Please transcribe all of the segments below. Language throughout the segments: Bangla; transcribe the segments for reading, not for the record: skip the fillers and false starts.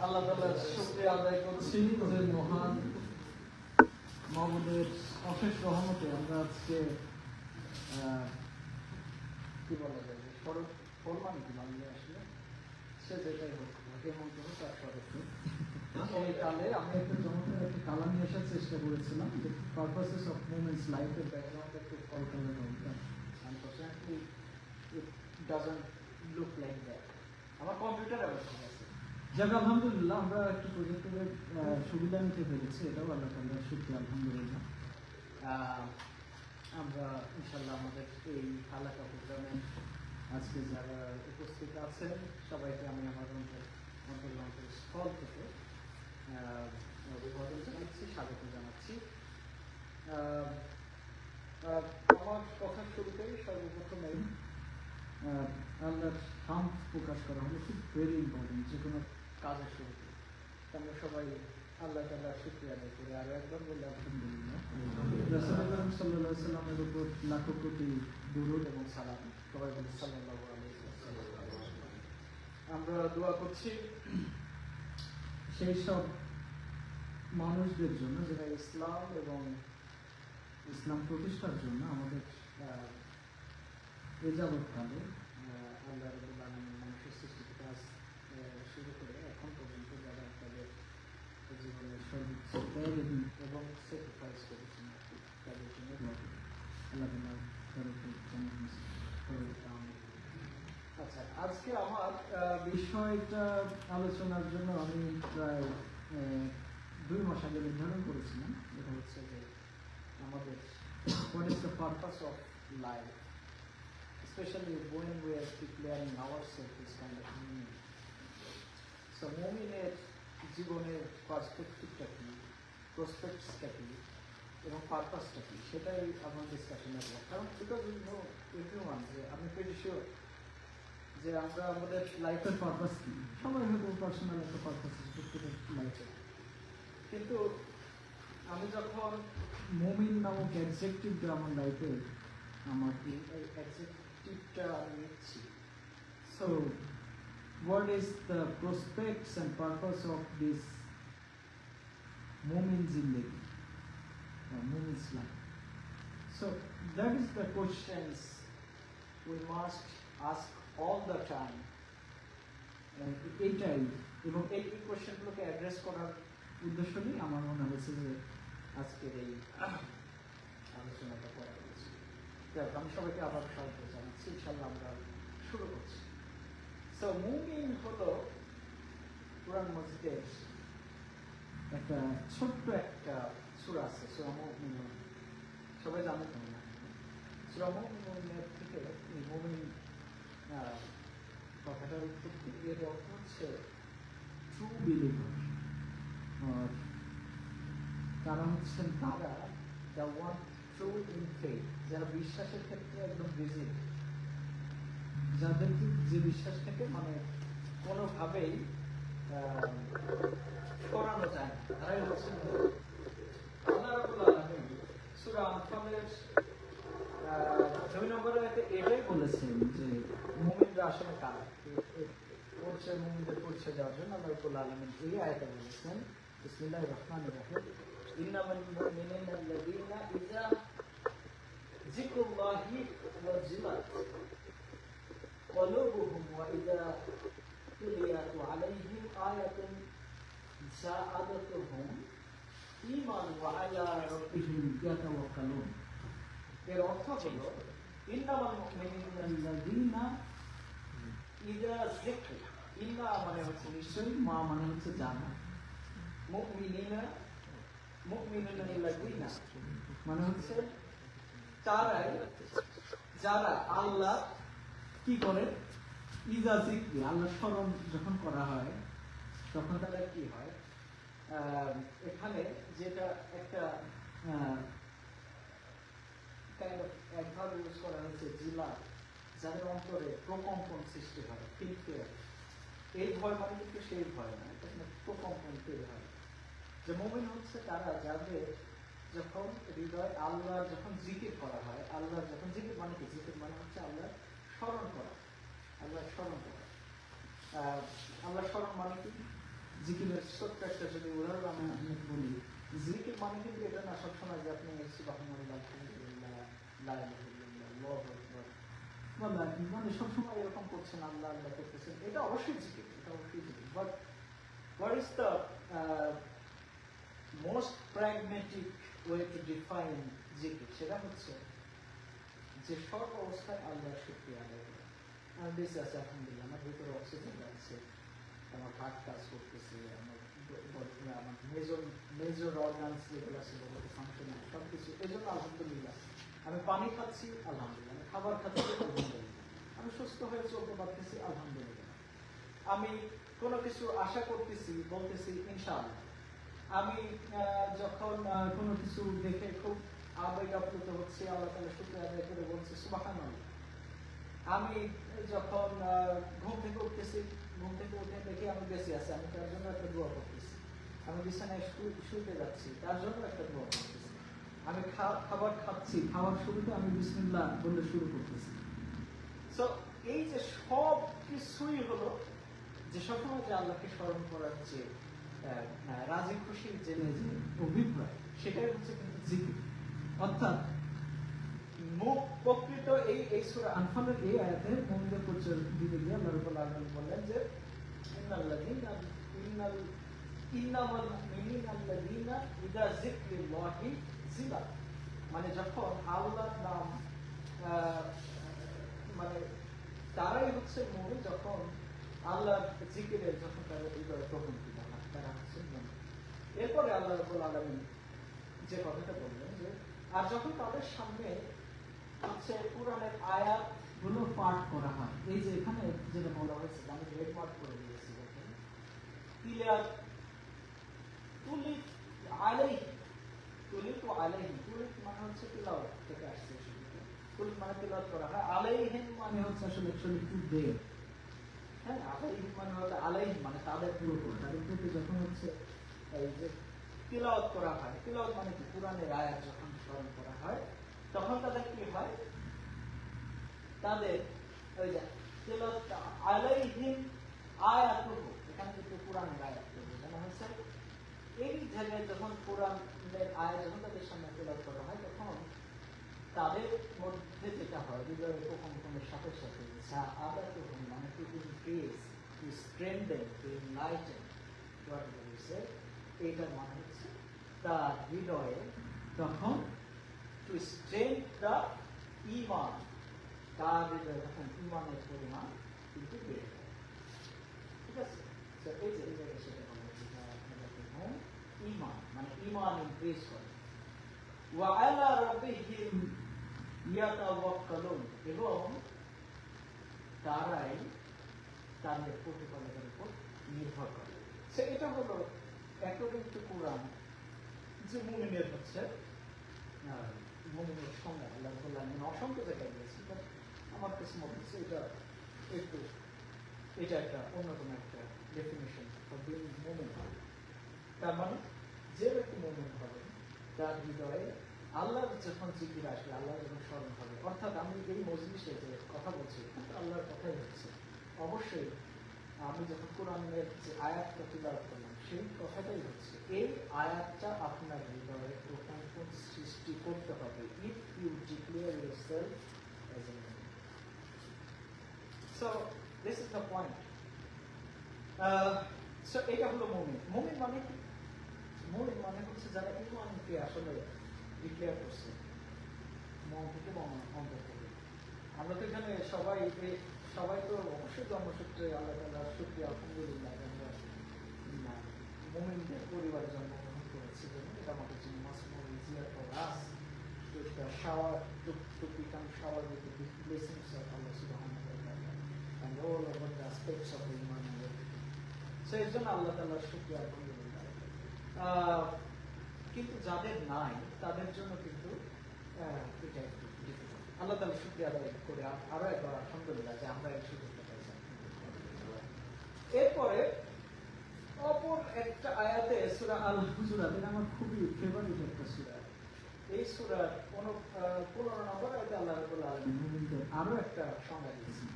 আল্লাহ তাআলার শুকরিয়া আদায় করছি যে মহান মাবুদের অশেষ রহমতে আমরা আজকে কি বলা যায় ফরমান কি বাংলা আসলে সে যেটাই হোক কেমন কোনো তার সদস্য এই কালে আমি একটা চমৎকার একটা কালাম নিয়ে আসার চেষ্টা করেছিলাম যে পারপাসেস অফ মুভমেন্টস লাইফের ব্যাকগ্রাউন্ড একটু কলকাতার দরকার unfortunately it doesn't look like that আমার কম্পিউটার অবস্থা আছে যাক আলহামদুলিল্লাহ আমরা একটু প্রজেক্টের সুবিধা নিতে পেরেছি এটাও আল্লাহ তাআলার শুকরিয়া আলহামদুলিল্লাহ আমরা ইনশাআল্লাহ আমাদের এই হালাকা প্রোগ্রামে আজকে যারা উপস্থিত আছেন সবাইকে আমি আমার অন্তর্গতের স্থল থেকে অভিবাদন জানাচ্ছি স্বাগত জানাচ্ছি আমার কথার শুরুতেই সর্বপ্রথমেই আল্লাহর হামদ প্রকাশ করা হলো খুব ভেরি ইম্পর্টেন্ট যে কোনো কাজের শুরুতে আমরা সবাই আল্লাহ তাআলার শুকরিয়া আদায় করি আরো একবার বললে আলহামদুলিল্লাহ রাসূলুল্লাহ সাল্লাল্লাহু আলাইহি ওয়াসাল্লামের উপর লাখো কোটি দুরূদ এবং সালাম সবাই বলি সাল্লাল্লাহু আলাইহি ওয়াসাল্লাম। আমরা দোয়া করছি সেই সব মানুষদের জন্য যারা ইসলাম এবং ইসলাম প্রতিষ্ঠার জন্য আমাদের এ যাবৎকালে আল্লাহ রাব্বুল আলামিন মানুষের সৃষ্টির কাজ শুরু করে এখন পর্যন্ত যারা তাদের জীবনের সর্বোচ্চ ত্যাগ এবং স্যাক্রিফাইস করেছেন তাদের জন্য আল্লাহ আচ্ছা আজকে আমার বিষয়টা আলোচনার জন্য আমি প্রায় 2 মাস আগে নির্ধারণ করেছিলাম যেটা হচ্ছে যে আমাদের what is the purpose of life, especially when we are declaring ourselves this kind of meaning. So মুমিনের জীবনের পার্সপেক্টিভটা কি, প্রসপেক্টসটা কি এবং পারপাসটা কি সেটাই আমার ডিসকাশনে হবে কারণ বিকজ উই নো এভরিওয়ান যে আমি প্রিটি শিওর যে আমরা আমাদের লাইফের পারপাস কি সবাই হয়তো পার্সোনাল একটা পারপাস প্রত্যেকের লাইফে কিন্তু আমি যখন মুমিন নামক অ্যাডজেক্টিভটা আমার লাইফে আমার এই অ্যাডজেক্টিভটা আমি নিচ্ছি so what is the prospects and purpose of this mu'min zindagi or mu'min's life? So that is the questions we must ask all the time. এইটাই এবং এই কোয়েশ্চেনগুলোকে অ্যাড্রেস করার উদ্দেশ্য নিয়ে আমার মনে হয়েছে যে আজকের এই আলোচনাটা করা হয়েছে আমি সবাইকে আবার স্বাগত জানাচ্ছি ইনশাআল্লাহ আমরা শুরু করছি সো মুমিন হলো কোরআন মাজিদের একটা ছোট্ট একটা সূরা আছে সূরা মুমিনুন সবাই জানেন না সূরা মুমিনুনের থেকে এই মুমিন কথাটার উৎপত্তি এর অর্থ হচ্ছে ট্রু বিলিভার আর তারা হচ্ছেন তারা the one true in faith যারা বিশ্বাসের ক্ষেত্রে একদম বিজি যাদেরকে যে বিশ্বাস থেকে মানে কোনোভাবেই করানো যায় না তারাই হচ্ছেন আল্লাহ রাব্বুল আলামিন সূরা আনফালের 2 নম্বরে এটাই বলেছেন যে মুমিনরা আসলে কারা পরিচয় মুমিনদের পরিচয় দেওয়ার জন্য আল্লাহ রাব্বুল আলামিন এই আয়াতে বলেছেন বিসমিল্লাহির রহমানির রহিম ইন্নামাল মুমিনুনা আল্লাযীনা ইযা যিকরুল্লাহি ওয়াজিলাত قلوبهم وإذا تليت عليهم آية زادتهم إيمانا وعلى ربهم يتوكلون এর অর্থ হলো ইন্নামাল মুমিনুনা আল্লাযীনা ইযা যিকর ইন্না মানে হচ্ছে নিশ্চয়ই মা মানে হচ্ছে জানা মুমিনুনা আল্লাযীনা মানে হচ্ছে তারাই যারা আল্লাহ কি করে ইজা যিকরি আল্লাহ স্মরণ যখন করা হয় তখন তারা কি হয় এখানে যেটা একটা কাইন্ড অফ অ্যাডভার্ব ইউজ করা হয়েছে জিলা যাদের অন্তরে প্রকম্পন সৃষ্টি হয় ফিল এই ভয় মানে কিন্তু সেই ভয় না এটা প্রকম্পন তৈরি হয় যে মুমিন হচ্ছে তারা যাদের যখন হৃদয় আল্লাহ যখন জিকির করা হয় আল্লাহ যখন জিকির মানে কি জিকির মানে হচ্ছে আল্লাহ স্মরণ করা আল্লাহ স্মরণ করা আল্লাহ স্মরণ মানে কি জিকিরের ছোট্ট একটা যদি উদাহরণ আমি আপনাকে বলি, জিকির মানে কিন্তু এটা না সবসময় যে আপনি সুবহানাল্লাহ, আলহামদুলিল্লাহ, লা ইলাহা ইল্লাল্লাহ, আল্লাহু আকবার, মানে সবসময় এরকম করছেন, আল্লাহ আল্লাহ করতেছেন, এটা অবশ্যই জিকির, এটা অবশ্যই জিকির। But what is the most pragmatic way to define জিকির? সেটা হচ্ছে যে সব অবস্থায় আল্লাহর শুকরিয়া আদায় করা। আমার বেঁচে আছে আলহামদুলিল্লাহ, আমার ভিতরে অক্সিজেন যাচ্ছে, আমার হার্ট কাজ করতেছে, আমার আমার মেজর অর্গানস যেগুলো আছে সেগুলো ফাংশন, সব কিছু, এই জন্য আলহামদুলিল্লাহ। আমি পানি খাচ্ছি আলহামদুলিল্লাহ, আমি খাবার খাচ্ছি আলহামদুলিল্লাহ, আমি সুস্থ হয়ে চলতে পারতেছি আলহামদুলিল্লাহ, আমি কোনো কিছু আশা করতেছি, বলতেছি ইনশাআল্লাহ, আমি যখন কোনো কিছু দেখে খুব আবেগ আপ্লুত হচ্ছে, আল্লাহ তাআলা শুকরিয়া আদায় করে বলছি সুবহানাল্লাহ। আমি যখন ঘুম থেকে উঠতেছি, ঘুম থেকে উঠে দেখি আমি বেঁচে আছি, আমি তার জন্য একটা দোয়া করতেছি। আমি বিছানায় শুতে যাচ্ছি, তার জন্য একটা দোয়া করতেছি। আমি খাবার খাচ্ছি, খাওয়ার শুরুতে আমি বিসমিল্লাহ বলে শুরু করতেছি। সো এই যে সব কিছুই হলো যে সবসময় যে আল্লাহকে স্মরণ করার যে রাজি খুশির যে অভিপ্রায়, সেটাই হচ্ছে কিন্তু জিকির। অর্থাৎ প্রকৃত এই সূরা আনফালের এই আয়াতে মুমিনদের পরিচয় দিতে গিয়ে আল্লাহ রাব্বুল আলামিন বললেন যে ইন্নামাল মুমিনুনা আল্লাযীনা ইযা যিকরিল্লাহি ওয়াজিলাত, মানে যখন আল্লাহর নাম মানে তারাই হচ্ছে মুমিন যখন আল্লাহর জিকিরে যখন তাদের হৃদয়ে প্রকম্পিত হয়, তারা হচ্ছে মুমিন। এরপরে আল্লাহ রাব্বুল আলামিন যে কথাটা বললেন যে আর যখন তাদের সামনে হচ্ছে কোরআনের আয়াত গুলো পাঠ করা হয়, এই যে এখানে যেটা বলা হয়েছে আমি রেড মার্ক করে দিয়েছি, দেখেন তিলাওয়াত তুলি আলাইহি, তুলিত আলাইহি, তুলিত মানে হচ্ছে তিলাওয়াত থেকে আসছে, তুলিত মানে তিলাওয়াত করা হয়, আলাইহিম মানে হচ্ছে আসলে টু দে, হ্যাঁ, আলাইহিম মানে হচ্ছে আলাইহিম মানে তাদের পুরো, তাদের প্রতি যখন হচ্ছে এই যে তিলাওয়াত করা হয়, তিলাওয়াত মানে কি কোরআনের আয়াত যখন স্মরণ করা হয় তখন তাদের কি হয়, তাদের ওই যে তিলাওয়াত আলাইহিম আয়াতুহু, এখানে কিন্তু কোরআনের আয়াত বোঝানো হয়েছে। এই জায়গায় যখন কোরআনের আয়াত যখন তাদের সামনে তিলাওয়াত করা হয় তখন তাদের মধ্যে যেটা হয় হৃদয়ের প্রকম্পনের সাথে সাথে আয়াতুহু মানে to increase, to strengthen, to enlighten, whatever you say, এইটার মানে হচ্ছে তার হৃদয়ে তখন টু স্ট্রেংথ দ্য ঈমান, তার হৃদয়ে তখন ঈমানের পরিমাণ কিন্তু বেড়ে যায়। ঠিক আছে, তো এই যে এই জায়গায় সেটা বলা হচ্ছে ঈমান মানে ঈমান ইনক্রিজ করে। ওয়া আলা রাব্বিহিম ইয়াতাওয়াক্কালুন, এবং তারাই তাদের প্রতিপালকের উপর নির্ভর করে। সে এটা হলো অ্যাকর্ডিং টু কোরআন যে মুমিনের হচ্ছে মুমিনের সংজ্ঞা। আল্লাহ রাব্বুল আলামিন অসংখ্য জায়গায় বলেছেন, বাট আমার কাছে মনে হচ্ছে এটা একটা অন্যতম একটা ডেফিনেশন ফর বিং মুমিন। তার মানে যে ব্যক্তি মুমিন হবে তার হৃদয়ে আল্লাহর যখন জিকির আসবে, আল্লাহ যখন স্মরণ হবে, অর্থাৎ আমি এই মজলিসে যে কথা বলছি কিন্তু আল্লাহর কথাই হচ্ছে, অবশ্যই আমি যখন কোরআনের যে আয়াতটা তিলাওয়াত করলাম সেই কথাটাই হচ্ছে, এই আয়াতটা আপনার হৃদয়ে প্রকম্পন সৃষ্টি করতে হবে if you declare yourself as a মুমিন। So this is the point. So এটা হলো মুমিন। মুমিন মানে কি? মুমিন মানে হচ্ছে যারা ঈমানকে আসলে ডিক্লেয়ার করছে মন থেকে অন্তর থেকে। আমরা তো এখানে সবাই তো অবশ্যই জন্মসূত্রে আল্লাহ তাআলার শুকরিয়া আলহামদুলিল্লাহ আমরা মুমিনদের পরিবারে জন্মগ্রহণ করেছি, এটা আমাদের জন্য much more easier for us to shower to become showered with the blessings of Allah subhanahu wa ta'ala and all over the aspects of the iman and everything. So এর জন্য আল্লাহ তাআলার শুকরিয়া আলহামদুলিল্লাহ। কিন্তু যাদের নাই তাদের জন্য কিন্তু এটা একটু ডিফিকাল্ট। আল্লাহ তাআলার শুকরিয়া আদায় করে আরো একবার আলহামদুলিল্লাহ যে আমরা এই সুযোগটা পাইছি। এরপরে অপর একটা আয়াতে সূরা আল হুজুরাত, এটা আমার খুবই ফেভারিট একটা সূরা। এই সূরার 15 নম্বর আয়াতে আল্লাহ রাব্বুল আলামিন মুমিনদের আরো একটা সংজ্ঞা দিয়েছেন।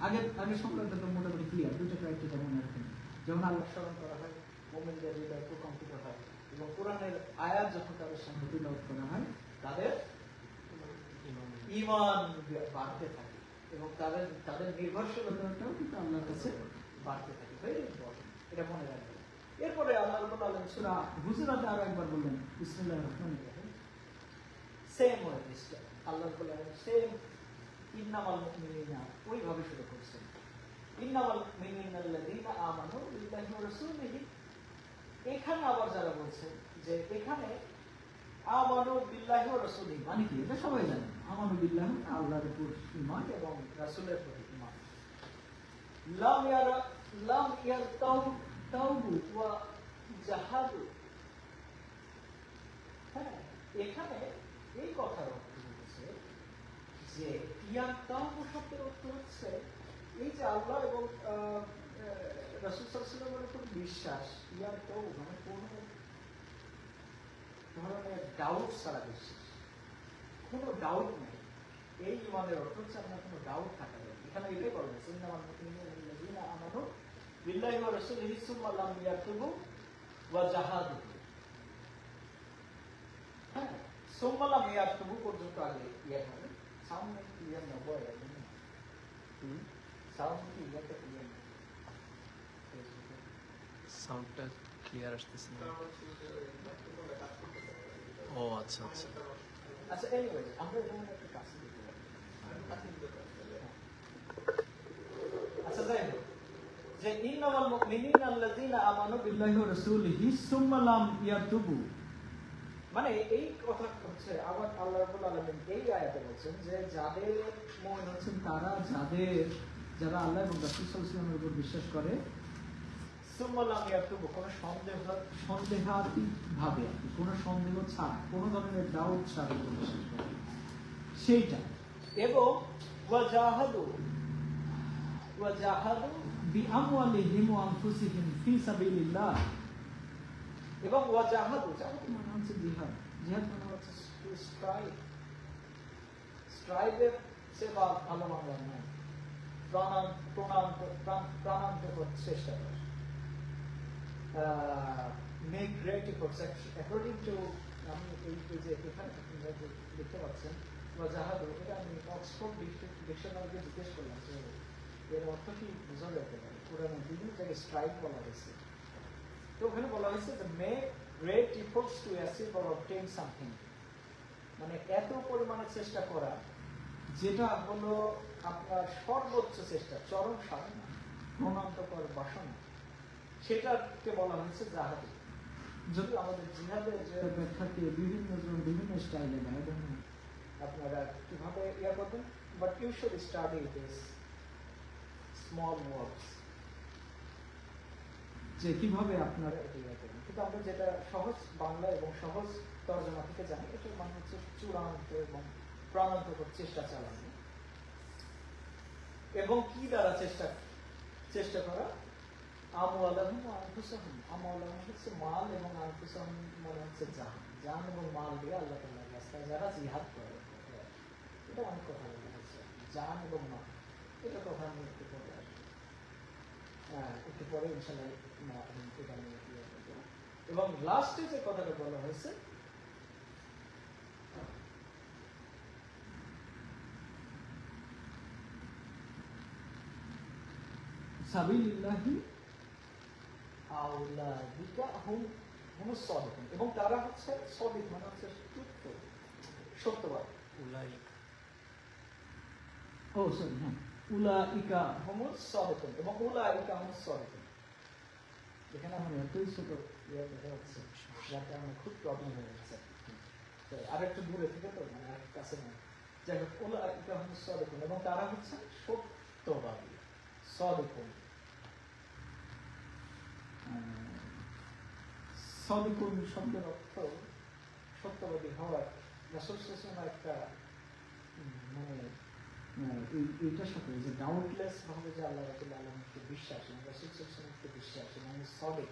আগে সংজ্ঞাটা তো মোটামুটি ক্লিয়ার, দুটো ক্রাইটেরিয়া মনে রাখেন। যখন আল্লাহ স্মরণ করা হয় মুমিনদের তাদের সামনে তিলাওয়াত করা হয়, তাদের ঈমান বাড়তে থাকে এবং তাদের তাদের নির্ভরশীলতাটাও কিন্তু আল্লাহর কাছে বাড়তে থাকে। ভেরি ইম্পর্টেন্ট, এটা মনে রাখবেন। এরপরে আল্লাহ রাব্বুল আলামিন সূরা হুজুরাতে আরো একবার বললেন বিসমিল্লাহির রহমানির রহিম, সেম ওয়ে আল্লাহ রাব্বুল আলামিন সেম ইন্নামাল মুমিনিনা ওইভাবে শুরু করছেন, ইন্নামাল মুমিনিনা আল্লাযীনা আমানু বিল্লাহি ওয়া রাসূলিহি। এখানে আবার যারা বলছেন যে এখানে আমানু বিল্লাহি ওয়া রাসূলিহি মানে কি, এটা সবাই জানে। আমানু বিল্লাহি আল্লাহর উপর ঈমান এবং রাসূলের প্রতি ঈমান। লাম ইয়ারতাউবু ওয়া জাহাদু। হ্যাঁ, এখানে এই কথার অর্থ হচ্ছে যে ইয়ারতাউবু শব্দের অর্থ হচ্ছে এই যে আল্লাহ এবং রাসূল সাল্লাল্লাহু আলাইহি ওয়াসাল্লামের উপর বিশ্বাস। ইয়ারতাউবু মানে কোন ধরনের ডাউট ছাড়া বিশ্বাস, কোনো ডাউট নেই। এই ঈমানের অর্থ হচ্ছে আপনার কোনো ডাউট থাকা যাবে। এখানে এটাই বলা হয়েছে ইন্নামাল মুমিনুনা আল্লাযীনা আমানু বিল্লাহি ওয়া রাসূলিহি সুম্মা লাম ইয়ারতাবু ওয়া জাহাদু। হ্যাঁ, সুম্মা লাম ইয়ারতাবু পর্যন্ত আগে ইয়া হবে। সাউন্ড ক্লিয়ার না বয় একদম। সাউন্ড ক্লিয়ার তো ক্লিয়ার না, সাউন্ডটা ক্লিয়ার আসতেছে না। ও আচ্ছা আচ্ছা আচ্ছা। এনিওয়ে আমরা এখানে একটা কাজ দিতে পারি। আচ্ছা, যাই হোক, যে ইন্নামাল মুমিনিনা আল্লাযীনা আমানু বিল্লাহি ওয়া রাসূলিহি সুম্মা লাম ইয়ারতাবু, মানে এই কথা হচ্ছে আবার আল্লাহ রাব্বুল আলামিন এই আয়াতে বলছেন যে যাদের মুমিন হচ্ছেন তারা যারা আল্লাহ এবং রাসূল সাল্লাল্লাহু আলাইহি ওয়াসাল্লামের উপর বিশ্বাস করে, সুম্মা লাম ইয়ারতাবু কোনো সন্দেহাতীত ভাবে, কোনো সন্দেহ ছাড়া, কোনো ধরনের ডাউট ছাড়া বিশ্বাস করে সেইটা, এবং ওয়া জাহাদু বিআমওয়ালিহিম ওয়া আনফুসিহিম ফি সাবিলিল্লাহ, এবং ওয়া জাহাদু মানে হচ্ছে জিহাদ। জিহাদ মানে হচ্ছে স্ট্রাইভের সেবা ভালো বাংলা নয়, প্রাণান্তকর চেষ্টা করা। Make great efforts according to, আমি এই যে এখানে আপনারা দেখতে পাচ্ছেন ওয়া জাহাদু, এটা আমি অক্সফোর্ড ডিকশনারিতে জিজ্ঞেস করলাম যে এর অর্থ কি বোঝা যেতে পারে। কোরআনে বিভিন্ন জায়গায় স্ট্রাইক বলা হয়েছে, তো ওখানে বলা হয়েছে যে make great efforts to achieve or obtain something, মানে এত পরিমাণে চেষ্টা করা যেটা হলো আপনার সর্বোচ্চ চেষ্টা, চরম সাধনা, প্রণান্তকর বাসনা, সেটাকে বলা হয়েছে জাহাদু। যদি আমাদের জিহাদের যে ব্যাখ্যাকে বিভিন্ন জন বিভিন্ন স্টাইলে দেয়, আপনারা কিভাবে ইয়া করবেন, but you should study this small words, যে কিভাবে আপনারা এটা ইয়া করবেন। কিন্তু আমরা যেটা সহজ বাংলা এবং সহজ তর্জমা থেকে জানি, এটার মানে হচ্ছে চূড়ান্ত এবং প্রাণান্তকর চেষ্টা চালানো। এবং কি দ্বারা চেষ্টা করা, আমওয়ালাহুম ওয়া আনফুসাহুম। আমওয়ালাহুম হচ্ছে মাল এবং আনফুসাহুম মানে হচ্ছে জান এবং মাল দিয়ে আল্লাহ তাআলার রাস্তায় যারা জিহাদ করে। এটা অনেক কথা বলা হচ্ছে, জান এবং মাল, এটা কথা আমি একটু পরে আসবো, একটু পরে ইনশাআল্লাহ এটা নিয়ে ক্লিয়ার করবো। এবং লাস্টে যে কথাটা বলা হয়েছে, সাবিলিল্লাহি আউলাদিকা হুমুস সাদিকুন, এবং তারা হচ্ছে সাদিক মানে হচ্ছে সত্যবাদী। উলাইকা হুমুস সাদিকুন, এবং উলাইকা হুমুস সাদিকুন। এখানে আমার এতই ছোট ইয়ে দেখা যাচ্ছে যাতে আমার খুব প্রবলেম হয়ে যাচ্ছে, আর একটু দূরে থেকে তো মানে আর কাছে না। যাই হোক, উলাইকা হুমুস সাদিকুন, এবং তারা হচ্ছে সত্যবাদী। সাদিকুন সাদিকুন শব্দের অর্থ সত্যবাদী হওয়ার। রাসূল সাল্লাল্লাহু আলাইহি একটা মানে এইটার সাথে যে ডাউটলেস ভাবে যে আল্লাহ রাব্বুল আলামিনকে বিশ্বাস এবং রাসূল সাল্লাল্লাহু আলাইহি ওয়াসাল্লামকে বিশ্বাস এবং সাদিক,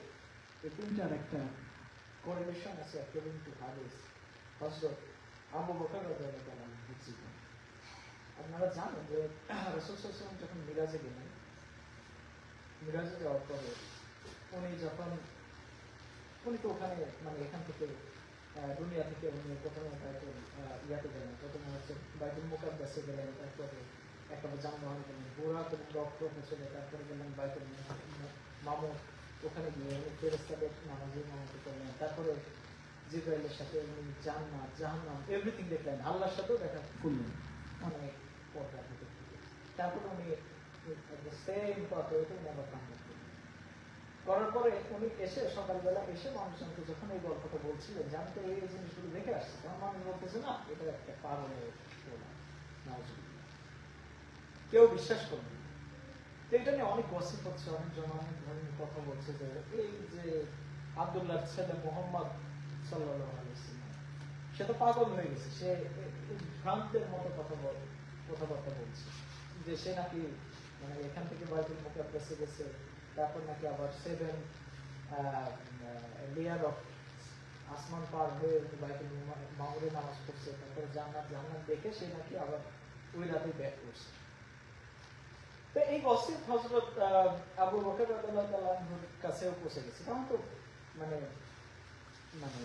এই তিনটার একটা কোরিলেশন আছে অ্যাকর্ডিং টু হাদিস হযরত আবু বকর রাদিয়াল্লাহু আনহু জীবন। আপনারা জানেন যে রাসূল সাল্লাল্লাহু আলাইহি ওয়াসাল্লাম যখন মিরাজে গেলেন, মিরাজে যাওয়ার পরে উনি তো ওখানে মানে এখান থেকে দুনিয়া থেকে উনি প্রথমে হয়তো ইয়াতে গেলেন, প্রথমে হচ্ছে বাইতুল মুকাদ্দাসে গেলেন, তারপরে একটা যানবাহন গেলেন, বোরাক এবং রক্ত চলে, তারপরে গেলেন বাইতুল মামুন, ওখানে গিয়ে উনি ফেরেশতাদের নামাজে ইমামতি করলেন, তারপরে জিবরাইলের সাথে উনি জান্নাত জাহান্নাম এভরিথিং দেখলেন, আল্লাহর সাথেও দেখা করলেন অনেক পর্দা থেকে। তারপরে উনি সেম পথে উনি আবার কান্না করলেন। করার পরে উনি এসে সকালবেলা এসে মানুষজনকে যখন এই গল্পটা বলছিলেন যে আমি তো এই জিনিসগুলো দেখে আসছি, তখন মানুষ বলতেছে না এটা একটা পাগলের বলা, নাউজুবিল্লাহ। কেউ বিশ্বাস করবে না। তো এটা নিয়ে অনেক গসিপ হচ্ছে, অনেকজন অনেক ধরনের কথা বলছে যে এই যে আব্দুল্লাহর ছেলে মোহাম্মদ সাল্লাল্লাহু আলাইহি ওয়াসাল্লাম, সে তো পাগল হয়ে গেছে, সে ভ্রান্তের মতো কথাবার্তা বলছে যে সে নাকি মানে এখান থেকে বাইতুল মুকাদ্দাসে গেছে, তারপর নাকি আবার 7 লেয়ার অফ আসমান পার হয়ে বাইতুল মামুরে নামাজ পড়ছে, তারপরে জান্নাত দেখে সে নাকি আবার ওই রাতে ব্যাক করছে। তো এই গসিপ হযরত আবু বকর রাদিয়াল্লাহু তাআলা আনহুর কাছেও পৌঁছে গেছে, কারণ তো মানে মানে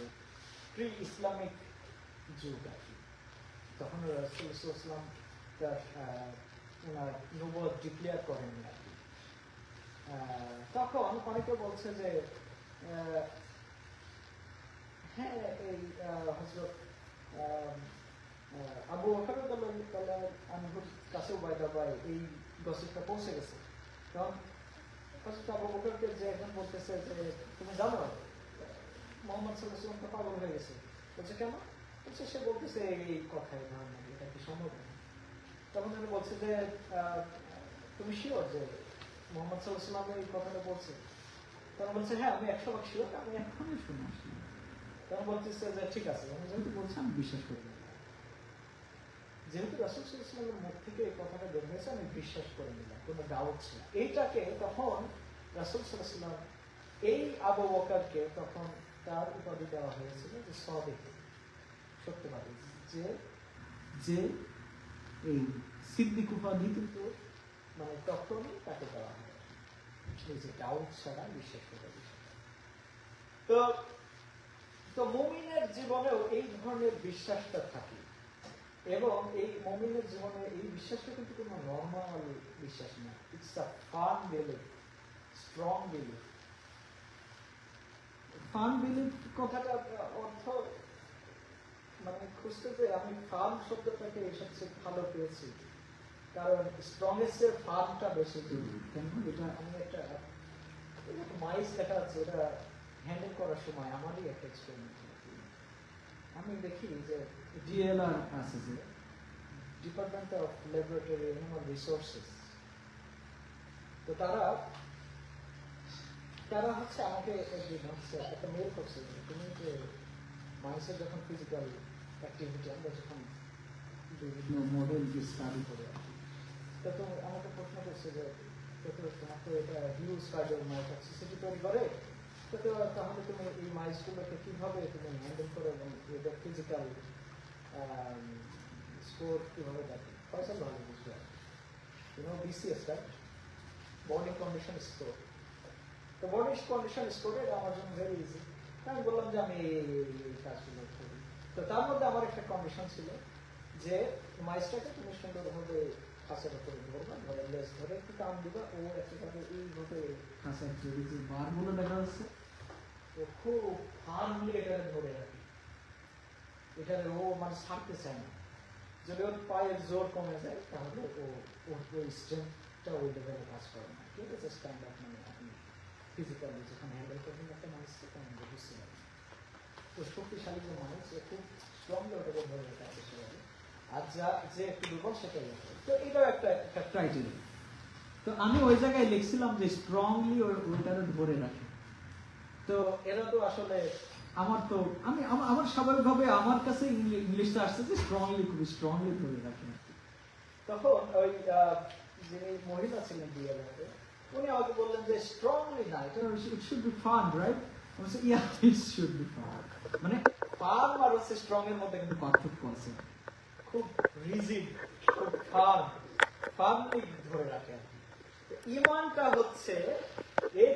প্রি ইসলামিক যুগ আর কি, তখন রাসূল সাল্লাল্লাহু আলাইহি ওয়াসাল্লাম তার ওনার নবুয়ত ডিক্লেয়ার করেননি আর কি। তখন অনেকে বলছে যে হ্যাঁ এই হযরত আবু বকর রাদিয়াল্লাহু তাআলা আনহুর কাছেও বাইদা বাই এই গসিপটা পৌঁছে গেছে। কারণ হযরত আবু বকরকে যে একজন বলতেছে যে তুমি জানো মুহাম্মদ সাল্লাল্লাহু আলাইহি ওয়াসাল্লাম পাগল হয়ে গেছে, বলছে কেন? বলছে সে বলতেছে এই কথাই ধারণা, এটা কি সম্ভব না? তখন আমি বলছে যে তুমি শিওর যে মুহাম্মদ সাল্লাল্লাহু আলাইহি ওয়াসাল্লাম এই কথাটা বলছে? তখন বলছে হ্যাঁ আমি 100% শিওর, আমি এখনই শুনে আসছি। তখন বলতেছে যে ঠিক আছে, আমি যেহেতু বলছি আমি বিশ্বাস করি না, যেহেতু রাসূল সাল্লাল্লাহু আলাইহি ওয়াসাল্লামের মুখ থেকে এই কথাটা বের হয়েছে আমি বিশ্বাস করে নিলাম, কোনো ডাউট ছিল না। এইটাকে তখন রাসূল সাল্লাল্লাহু আলাইহি ওয়াসাল্লাম এই আবু বকরকে তখন তার উপাধি দেওয়া হয়েছিল যে সাদিক, সত্যবাদী, যে যে এই সিদ্দিক উপাধি কিন্তু মানে তখনই তাকে দেওয়া হয়, এই যে ডাউট ছাড়া বিশ্বাস করা বিষয়। তো তো মুমিনের জীবনেও এই ধরনের বিশ্বাসটা থাকে, এবং এই মুমিনের জীবনে এই বিশ্বাসটা কিন্তু কোনো নর্মাল বিশ্বাস না, it's a farm belief, strong belief. Farm belief কথাটা অর্থ মানে খুঁজতে যে আমি ফার্ম শব্দটাকে সবচেয়ে ভালো পেয়েছি, কারণ স্ট্রংগেস্ট এর ফার্মটা বেশি জরুরি। কেন? এটা আমি একটা মাইস দেখা যাচ্ছে, এটা হ্যান্ডেল করার সময় আমারই একটা এক্সপেরিমেন্ট। আমি দেখি যে ডিএলআর আছে, যে department of laboratory animal resources, তো তারা হচ্ছে আমাকে একদিন হচ্ছে একটা মেল করছে যে তুমি যে মানুষের যখন ফিজিক্যাল অ্যাক্টিভিটি আমরা যখন বিভিন্ন মডেলকে স্টাডি করে আর কি, তো আমাকে প্রশ্ন করছে যে তোমার তো এটা হিউজ কার্ডিও মায়োটক্সিসিটি তৈরি করে, তো তাহলে তুমি এই মাইসগুলোকে কিভাবে তুমি হ্যান্ডেল করো এবং এটা ফিজিক্যাল স্কোর কিভাবে দেখো? ফয়সাল ভালো বুঝবে, BCS right, body condition score. তো বডি কন্ডিশন স্কোর এটা আমার জন্য ভেরি ইজি। আমি বললাম যে আমি এই কাজগুলো করি। তো তার মধ্যে আমার একটা কন্ডিশন ছিল যে মাইসটাকে তুমি সুন্দরভাবে খাঁচার উপরে ধরবা, ধরে লেস ধরে একটু টান দিবা, ও একেবারে এইভাবে খাঁচার যে বারগুলো দেখা যাচ্ছে ও খুব ফার্মলি এটাকে ধরে রাখে, এটাকে ও মানে ছাড়তে চায় না। যদি ওর পায়ের জোর কমে যায় তাহলে ওই স্ট্রেংথটা ওই লেভেলে কাজ করে না। ঠিক আছে, স্ট্যান্ড আপ মানে আপনি ফিজিক্যালি যখন হ্যান্ডেল করবেন একটা মানুষকে তখন বুঝতে পারবেন। তো শক্তিশালী যে মানুষ ও খুব স্ট্রংলি ওটাকে ধরে রাখা চেষ্টা করে, আর যে একটু দুর্বল সেটাই রাখে। তো এটাও একটা ক্রাইটেরিয়া। তো আমি ওই জায়গায় লিখছিলাম যে স্ট্রংলি ওইটাকে ধরে রাখে। তো এরা তো আসলে আমার স্বাভাবিকভাবে আমার কাছে ইংলিশটা আসছে যে স্ট্রংলি, খুবই স্ট্রংলি ধরে রাখে। তখন ওই যিনি মহিলা ছিলেন বিয়েতে, উনি আমাকে বললেন যে স্ট্রংলি না, এটা it should be fun, right? আমি বলছি ইয়া, ইট শুড বি ফান। মানে ফান আর হচ্ছে স্ট্রং এর মধ্যে কিন্তু পার্থক্য আছে। খুব রিজিড, খুব ফার্মলি ধরে রাখে। ঈমানটা হচ্ছে এই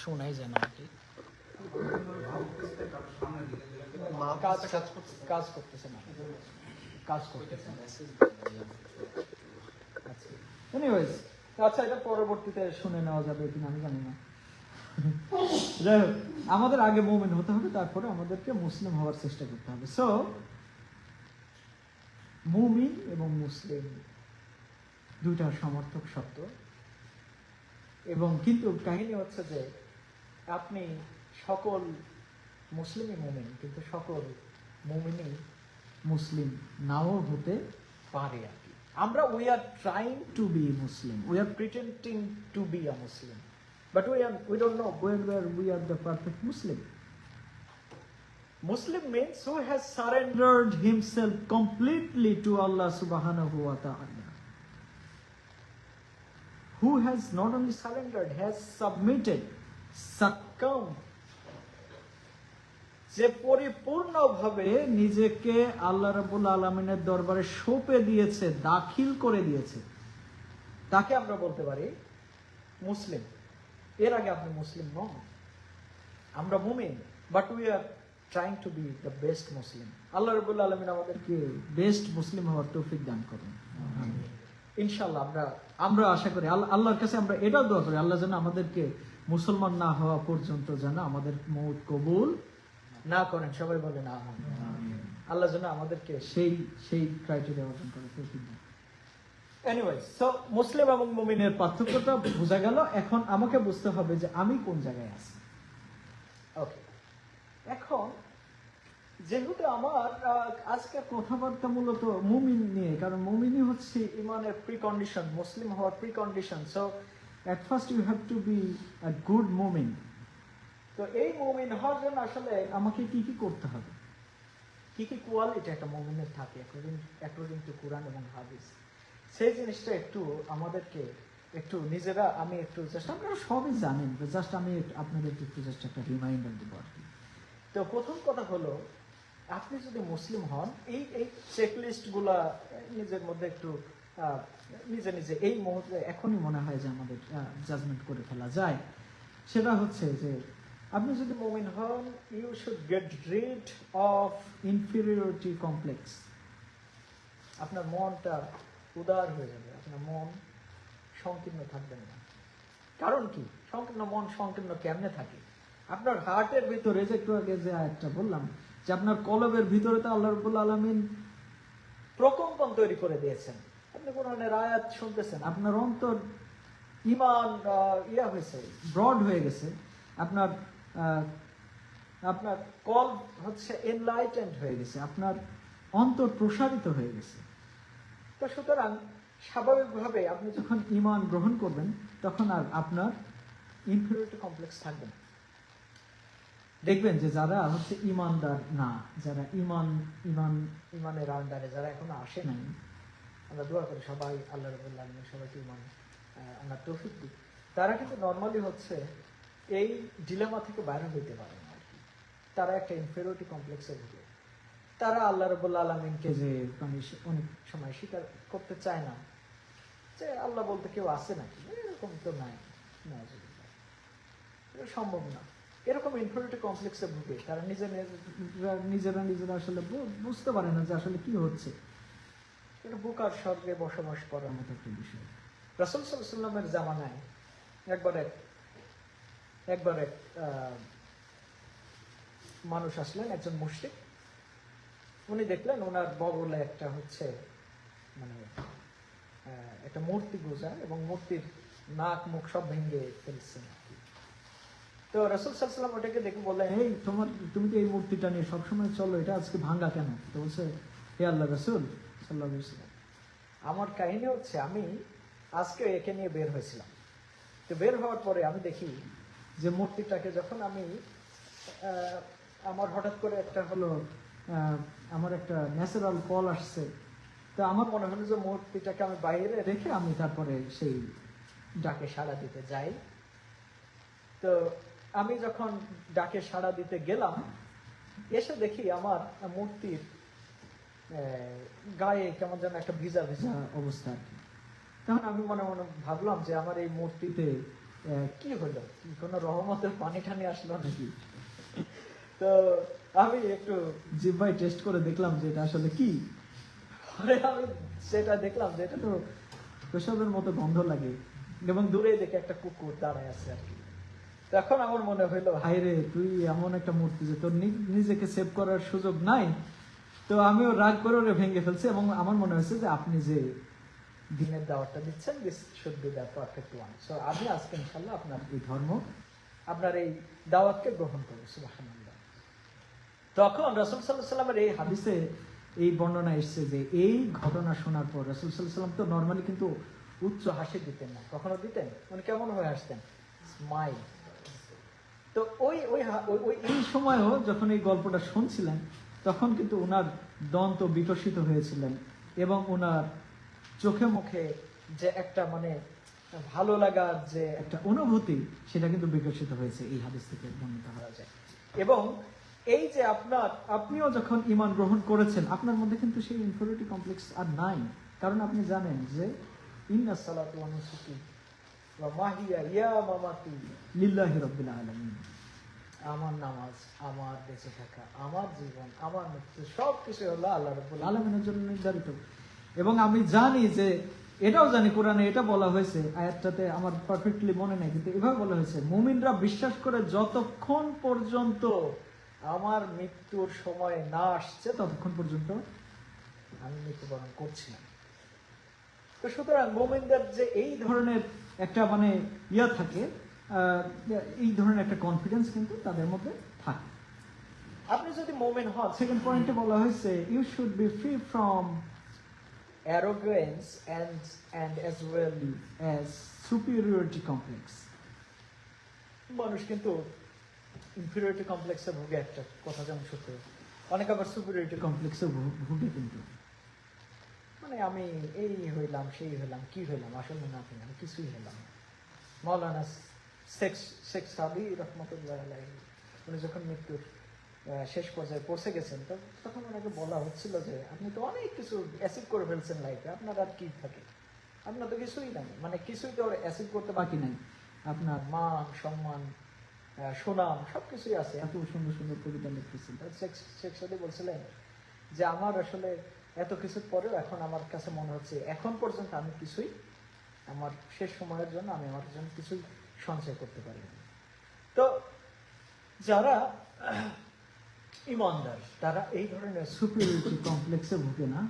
শোনাই যায় না আর কি। কাজ করতেছে না, কাজ করতেছে না। আচ্ছা, এনিওয়েজ, আচ্ছা এটা পরবর্তীতে শুনে নেওয়া যাবে কিনা আমি জানি না। যাই হোক, আমাদের আগে মুমিন হতে হবে, তারপরে আমাদেরকে মুসলিম হওয়ার চেষ্টা করতে হবে। সো মুমিন এবং মুসলিম দুইটার সমর্থক শব্দ, এবং কিন্তু কাহিনী হচ্ছে যে আপনি সকল মুসলিমই মুমিন, কিন্তু সকল মুমিনই মুসলিম নাও হতে পারে আর কি। আমরা we are trying to be Muslim, we are pretending to be a Muslim, but we don't know whether we are the perfect Muslim. Muslim means who has surrendered himself completely to Allah subhanahu wa ta'ala. Who has not only surrendered, has submitted, succumbed, যে পরিপূর্ণভাবে নিজেকে আল্লাহ রাব্বুল আলামিনের দরবারে সঁপে দিয়েছে, দাখিল করে দিয়েছে, তাকে আমরা বলতে পারি মুসলিম। এর আগে আপনি মুসলিম নন, আমরা মুমিন, but we are trying to be the best Muslim. আল্লাহ রাব্বুল আলামিন আমাদেরকে বেস্ট মুসলিম হওয়ার তৌফিক দান করুন ইনশাআল্লাহ। আমরা আশা করি আল্লাহর কাছে আমরা এটাও দোয়া করি, আল্লাহ যেন আমাদেরকে মুসলমান না হওয়া পর্যন্ত যেন আমাদের মওত কবুল না করেন। সবাই বলেন আমিন। আল্লাহ যেন আমাদেরকে সেই ক্রাইটেরিয়া অর্জন করে তৌফিক দান। এনিওয়েজ, সো মুসলিম এবং মুমিনের পার্থক্যটা বোঝা গেল। এখন আমাকে বুঝতে হবে যে আমি কোন জায়গায় আছি। ওকে, এখন যেহেতু আমার আজকের কথাবার্তা মূলত মুমিন নিয়ে, কারণ মুমিনই হচ্ছে ইমানের প্রিকন্ডিশন, মুসলিম হওয়ার precondition. So at first you have to be a good মুমিন। তো এই মুমিন হওয়ার জন্য আসলে আমাকে কি কি করতে হবে, কি কি কোয়ালিটি একটা মুমিনের থাকে অ্যাকর্ডিং টু কুরআন এবং হাদিস, সেই জিনিসটা একটু আমাদেরকে একটু নিজেরা, আমি একটু জাস্ট, আপনারা সবই জানেন, জাস্ট আমি আপনাদেরকে একটু জাস্ট একটা রিমাইন্ডার দেবো আর কি। তো প্রথম কথা হলো, আপনি যদি মুসলিম হন, এই চেকলিস্টগুলা নিজের মধ্যে একটু নিজে নিজে এই মুহূর্তে এখনই মনে হয় যে আমাদের জাজমেন্ট করে ফেলা যায়। সেটা হচ্ছে যে আপনি যদি মুমিন হন, you should get rid of inferiority complex. আপনার মনটা উদার হয়ে যাবে, আপনার মন সংকীর্ণ থাকবে না। কারণ কি, সংকীর্ণ মন সংকীর্ণ কেমনে থাকে? আপনার হার্টের ভিতরে, যে একটু আগে যে আয়াতটা বললাম, যে আপনার কলবের ভিতরে তো আল্লাহ রাব্বুল আলামিন প্রকম্পন তৈরি করে দিয়েছেন। আপনি কোরআনের আয়াত শুনতেছেন, আপনার অন্তর ঈমান হয়েছে, ব্রড হয়ে গেছে, আপনার কলব হচ্ছে এনলাইটেন্ড হয়ে গেছে, আপনার অন্তর প্রসারিত হয়ে গেছে। তো সুতরাং স্বাভাবিকভাবে আপনি যখন ঈমান গ্রহণ করবেন, তখন আর আপনার ইনফিরিয়রিটি কমপ্লেক্স থাকবে না। দেখবেন যে যারা হচ্ছে ঈমানদার না, যারা ঈমানের আন্ডারে যারা এখনো আসে নাই, আমরা দোয়া করি সবাই আল্লাহ রাব্বুল আলামিন সবাইকে ঈমান আল্লাহ তৌফিক দিক, তারা কিন্তু নর্মালি হচ্ছে এই ডিলেমা থেকে বাইরে হইতে পারে না আর কি। তারা একটা ইনফিরিয়রিটি কমপ্লেক্সে ভুগে, তারা আল্লাহ রাব্বুল আলামিনকে যে অনেক সময় স্বীকার করতে চায় না, যে আল্লাহ বলতে কেউ আছে নাকি, এরকম তো নাই, এটা সম্ভব না। এরকম ইনফিরিয়রিটি কমপ্লেক্সে ভুগে তারা নিজেরা আসলে বুঝতে পারে না যে আসলে কি হচ্ছে। এটা বুকার স্বর্গে বসবাস করার মতো একটা বিষয়। রাসূল সাল্লাল্লাহু আলাইহি ওয়াসাল্লামের জামানায় একবার এক মানুষ আসলেন, একজন মুশরিক। উনি দেখলেন ওনার বগলে একটা হচ্ছে মানে একটা মূর্তি গোজা, এবং মূর্তির নাক মুখ সব ভেঙে ফেলছেন। তো রাসূল সাল্লাল্লাহু আলাইহি ওয়াসাল্লাম ওটাকে দেখে বললেন, এই তুমি তো এই মূর্তিটা নিয়ে সবসময় চলো, এটা আজকে ভাঙা কেন? তো বলছে, হে আল্লাহ রাসূল সাল্লাল্লাহু আলাইহি ওয়াসাল্লাম, আমার কাহিনী হচ্ছে আমি আজকে একে নিয়ে বের হয়েছিলাম। তো বের হওয়ার পরে আমি দেখি যে মূর্তিটাকে যখন আমি আমার হঠাৎ করে আমার একটা ন্যাচারাল কল আসছে, তো আমার মনে হলো যে মূর্তিটাকে আমি বাইরে রেখে আমি তারপরে সেই ডাকে সাড়া দিতে যাই। তো আমি যখন ডাকে সাড়া দিতে গেলাম, এসে দেখি আমার মূর্তির গায়ে কেমন যেন একটা ভিজা ভিজা অবস্থা আর কি। তখন আমি মনে মনে ভাবলাম যে আমার এই মূর্তিতে কি হলো, কি কোনো রহমতের পানি টানি আসলো নাকি? তো আমি একটু জিহ্বায় টেস্ট করে দেখলাম যে এটা আসলে কি। পরে আমি সেটা দেখলাম যে এটা তো পেশাবের মতো গন্ধ লাগে, এবং দূরে দেখে একটা কুকুর দাঁড়ায় আছে আর কি। তখন আমার মনে হইলো, হায় রে, তুই এমন একটা মূর্তি যে তোর নিজেকে সেভ করার সুযোগ নাই। তো আমিও রাগ করে ওরে ভেঙে ফেলছি, এবং আমার মনে হয়েছে যে আপনি যে দিনের দাওয়াতটা দিচ্ছেন, this should be the perfect one. So আমি আজকে ইনশাআল্লাহ আপনার এই ধর্ম, আপনার এই দাওয়াতকে গ্রহণ করব। সুবহানাল্লাহ। তখন রাসূল সাল্লাল্লাহু আলাইহি ওয়াসাল্লামের এই হাদিসে এই বর্ণনা এসেছে যে এই ঘটনা শোনার পর রাসূল সাল্লাল্লাহু আলাইহি ওয়াসাল্লাম তো নরমালি কিন্তু উচ্চ হাসি দিতেন না, কখনো দিতেন? মানে কেমন হয়ে হাসতেন? স্মাইল। তো ওই ওই ওই এই সময়ও যখন এই গল্পটা শুনছিলেন, তখন কিন্তু ওনার দন্ত বিকশিত হয়েছিলেন, এবং ওনার চোখে মুখে যে একটা মানে ভালো লাগার যে একটা অনুভূতি, সেটা কিন্তু বিকশিত হয়েছে এই হাদিস থেকে বর্ণিত করা যায়। এবং এই যে আপনিও যখন ঈমান গ্রহণ করেছেন, আপনার মধ্যে কিন্তু সেই ইনফিরিয়রিটি কমপ্লেক্স আর নাই। কারণ আপনি জানেন যে ইন্নাস সালাতু ওয়া নুসুকি ওয়া মাহিয়া ইয়া মামাতি লিল্লাহি রাব্বিল আলামিন। আমার নামাজ, আমার বেঁচে থাকা, আমার জীবন, আমার মৃত্যু, সবকিছু হলো আল্লাহ রাব্বুল আলামিনের জন্য নির্ধারিত। এবং আমি জানি যে, এটাও জানি কোরআনে এটা বলা হয়েছে, আয়াতটাতে আমার পারফেক্টলি মনে নেই, কিন্তু এভাবে বলা হয়েছে, মুমিনরা বিশ্বাস করে যতক্ষণ পর্যন্ত আমার মৃত্যুর সময় না আসছে, ততক্ষণ পর্যন্ত আমি মৃত্যুবরণ করছি না। তো সুতরাং মুমিনদের যে এই ধরনের একটা মানে ইয়া থাকে, এই ধরনের একটা কনফিডেন্স কিন্তু তাদের মধ্যে থাকে। আপনি যদি মুমিন হন, সেকেন্ড পয়েন্টে বলা হয়েছে, you should be free from arrogance and as well as superiority complex. মানুষ কিন্তু ইনফিরিয়রিটি কমপ্লেক্সে ভুগে, একটা কথা যেমন সত্য, অনেক আবার সুপিরিয়রিটি কমপ্লেক্সে ভুগে। কিন্তু মানে আমি এই হইলাম, সেই হইলাম, কি হইলাম, আসলে নাথিং, আমি কিছুই হইলাম না। মাওলানা শেখ সাদি রহমতুল্লাহ আলাইহি উনি যখন মৃত্যুর শেষ পর্যায়ে পৌঁছে গেছেন, তখন ওনাকে বলা হচ্ছিল যে আপনি তো অনেক কিছু অ্যাচিভ করে ফেলছেন লাইফে, আপনার আর কি থাকে? আপনার তো কিছুই নাই, মানে কিছুই তো অ্যাচিভ করতে বাকি নাই। আপনার মান সম্মান সুনাম সবকিছুই আছে, এত সুন্দর সুন্দর কবিতা লিখতেছেন। শেখ সাদি বলছিলেন যে আমার আসলে এত কিছুর পরেও এখন আমার কাছে মনে হচ্ছে এখন পর্যন্ত আমি কিছুই, আমার শেষ সময়ের জন্য আমি আমার জন্য কিছুই সঞ্চয় করতে পারিনি। তো যারা ইমানদার, তারা এই ধরনের সুপিরিয়রিটি কমপ্লেক্সে ভোগে না,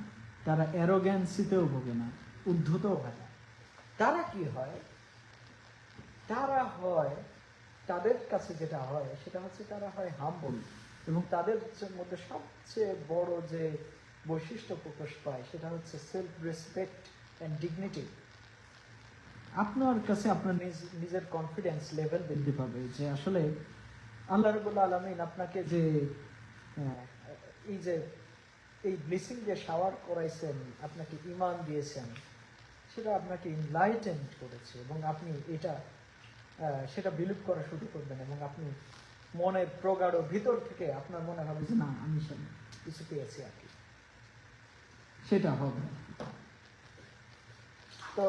তারা অ্যারোগ্যান্সিতেও ভোগে না, উদ্ধতও হয় না। তারা কি হয়? তারা হয়, তাদের কাছে যেটা হয় সেটা হচ্ছে তারা হয় হাম্বল, এবং তাদের মধ্যে সবচেয়ে বড় যে বৈশিষ্ট্য প্রকাশ পায় সেটা হচ্ছে সেলফ রেসপেক্ট অ্যান্ড ডিগনিটি। আপনার কাছে আপনার নিজের কনফিডেন্স লেভেল বৃদ্ধি পাবে যে আসলে আল্লাহ রাব্বুল আলামিন আপনাকে যে এই ব্লেসিং যে শাওয়ার করাইছেন, আপনাকে ঈমান দিয়েছেন, সেটা আপনাকে ইনলাইটেন্ড করেছে, এবং আপনি সেটা বিলিভ করা শুরু করবেন, এবং আপনি মনের প্রগাঢ় ভিতর থেকে আপনার মনে হবে যে না, আমি কিছু পেয়েছি আর কি, সেটা হবে। তো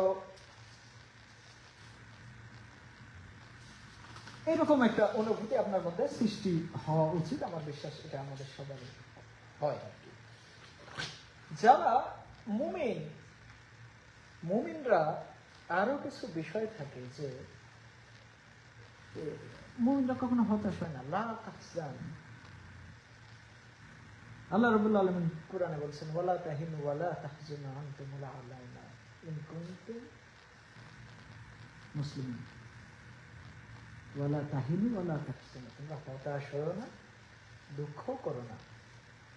এরকম একটা অনুভূতি আপনার মধ্যে সৃষ্টি হওয়া উচিত, আমার বিশ্বাস এটা আমাদের সবারই হয় আর কি। যারা মুমিনরা আরো কিছু বিষয় থাকে যে মুমিনরা কখনো হতাশ হয় না। লা তাহজান, আল্লাহ রাব্বুল আলামিন কোরআনে বলছেন, ওয়ালা তাহিনু ওয়ালা তাহজানু আনতুমুল আ'লাউনা ইন কুনতুম মুসলিমিন। ওয়ালা তাহিনু ওয়ালা তাহজানু, তোমরা হতাশ হও না, দুঃখ করো না,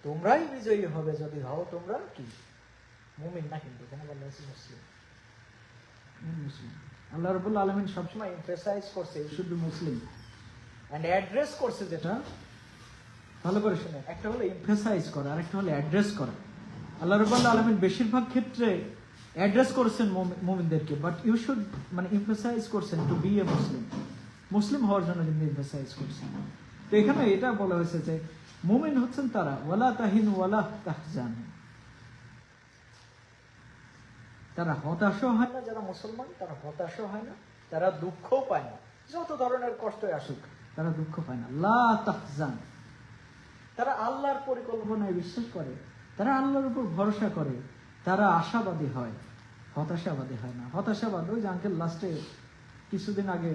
তোমরাই বিজয়ী হবে যদি হও তোমরা কি মুমিন। না কিন্তু এখানে বলা হয়েছে মুসলিম। আল্লাহ রাব্বুল আলামিন সবসময় এমফাসাইজ করছে শুধু মুসলিম, এন্ড অ্যাড্রেস করছে, যেটা ভালো করে শুনে, একটা হলো এমফাসাইজ করা আর একটা হলো অ্যাড্রেস করা। আল্লাহ রাব্বুল আলামিন বেশিরভাগ ক্ষেত্রে অ্যাড্রেস করেছেন মুমিনদেরকে, বাট ইউ শুড মানে এমফাসাইজ করছেন টু বি এ মুসলিম, মুসলিম হওয়ার জন্য কিন্তু এমফাসাইজ করছেন। তো এখানে এটা বলা হয়েছে যে মুমিন হচ্ছেন তারা, ওয়ালা তাহিনু ওয়ালা তাহজানু, তারা হতাশও হয় না, যারা মুসলমান তারা হতাশও হয় না, তারা দুঃখও পায় না, যত ধরনের কষ্টই আসুক তারা দুঃখ পায় না। লা তাহজান, তারা আল্লাহর পরিকল্পনায় বিশ্বাস করে, তারা আল্লাহর উপর ভরসা করে, তারা আশাবাদী হয়, হতাশাবাদী হয় না। হতাশাবাদ ওই যে আঙ্কেল লাস্টে কিছুদিন আগে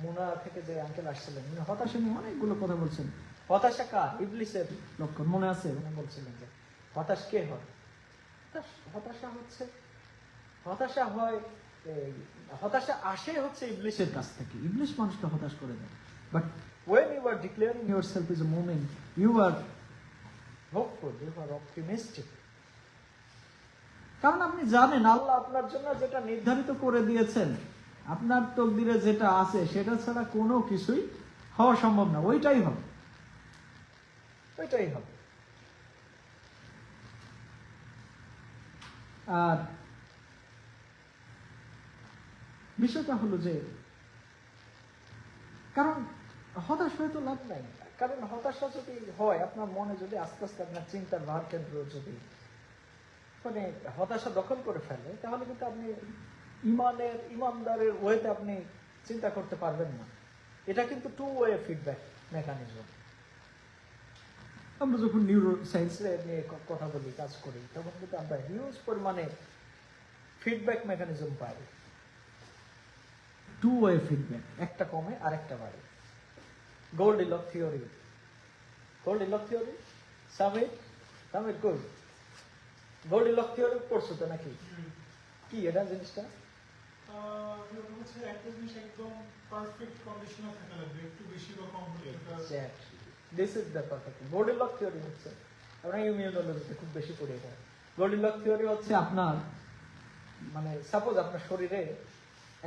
মুনা থেকে যে আঙ্কেল আসছিলেন, উনি হতাশা নিয়ে অনেকগুলো কথা বলছেন। হতাশা কার? ইবলিসের লক্ষণ, মনে আছে? উনি বলছিলেন যে হতাশ কে হয়? হতাশা হচ্ছে, হতাশা হয়, হতাশা আসে হচ্ছে ইবলিসের কাছ থেকে। ইবলিস মানুষকে হতাশ করে দেয়। But when you are declaring yourself as a mu'min, you are hopeful, you are optimistic. কারণ আপনি জানেন আল্লাহ আপনার জন্য যেটা নির্ধারিত করে দিয়েছেন, আপনার তকদিরে যেটা আছে সেটা ছাড়া কোনো কিছুই হওয়া সম্ভব না। ওইটাই হবে, ওইটাই হবে। আর বিষয়টা হলো যে, কারণ হতাশ হয়ে তো লাভ নাই। কারণ হতাশা যদি হয় আপনার মনে, যদি আস্তে আস্তে আপনার চিন্তার ভার কেন্দ্র যদি মানে হতাশা দখল করে ফেলে, তাহলে কিন্তু আপনি ইমানদারের ওয়েতে আপনি চিন্তা করতে পারবেন না। এটা কিন্তু টু ওয়ে ফিডব্যাক মেকানিজম। আমরা যখন নিউরো সায়েন্স নিয়ে কথা বলি, কাজ করি, তখন কিন্তু আমরা হিউজ পরিমাণে ফিডব্যাক মেকানিজম পাই। টু ওয়ে ফিডব্যাক, একটা কমে আর একটা বাড়ে। গোল্ডিলক থিওরি, গোল্ডিলক থিওরি, সামিট গোল। গোল্ডিলক থিওরি পড়ছো তো নাকি? কি এটা জিনিসটা? একটা জিনিস একদম পারফেক্ট কন্ডিশনে থাকা লাগবে, একটু বেশি বা কম হলে this is the perfect Goldilock theory. হচ্ছে আমরা ইমিউনোলজিতে খুব বেশি পড়ি এটা। গোল্ডিলক থিওরি হচ্ছে আপনার মানে সাপোজ আপনার শরীরে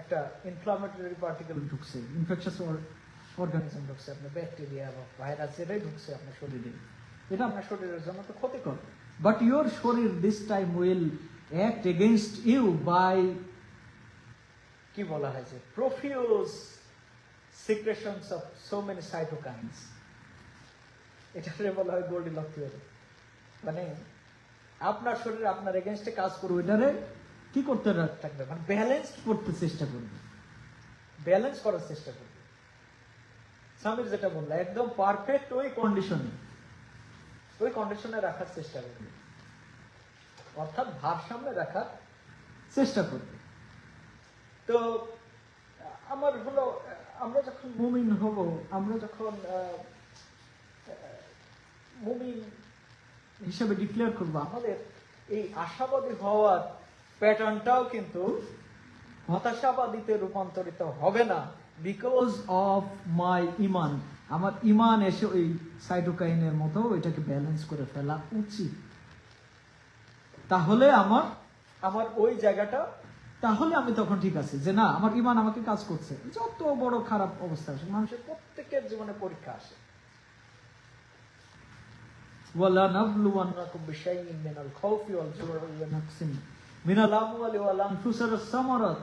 একটা ইনফ্লামেটরি পার্টিকেল ঢুকছে, ইনফেকশাস অর্গানিজম ঢুকছে, আপনার ব্যাকটেরিয়া বা ভাইরাস যেটাই ঢুকছে আপনার শরীরে, এটা আপনার শরীরের জন্য তো ক্ষতিকর। বাট ইউর শরীর this time will act against you by, কি বলা হয় যে, profuse secretions of so many cytokines. এটাকে বলা হয় গোল্ডিলক থিওরি। মানে আপনার শরীর আপনার এগেইনস্টে কাজ করবে, এটারে কি করতে থাকবে, মানে ব্যালেন্স করতে চেষ্টা করবে, ব্যালেন্স করার চেষ্টা করবে। সামির যেটা বললো একদম পারফেক্ট ওই কন্ডিশনে রাখার চেষ্টা করবে, অর্থাৎ ভারসাম্যে রাখার চেষ্টা করবে। তো আমার হলো, আমরা যখন মুমিন হব, আমরা যখন মুমিন হিসেবে ডিক্লেয়ার করব, আমাদের এই আশাবাদী হওয়ার প্যাটার্নটাও কিন্তু হতাশাবাদীতে রূপান্তরিত হবে না। বিকজ অফ মাই ইমান, আমার ইমান এসে ওই সাইটোকাইনের মতো এটাকে ব্যালেন্স করে ফেলা উচিত। তাহলে আমার ওই জায়গাটা, তাহলে আমি তখন ঠিক আছে যে না, আমার ইমান আমাকে কাজ করছে। যত বড় খারাপ অবস্থা আসে, মানুষের প্রত্যেকের জীবনে পরীক্ষা আসে। ওয়ালা নাবলুওয়ান্নাকুম বিশাইইন মিনাল খাউফি ওয়াল জু'i ওয়া নাকসিন মিনাল আমওয়ালি ওয়াল আনফুসি ওয়াস সামারাত।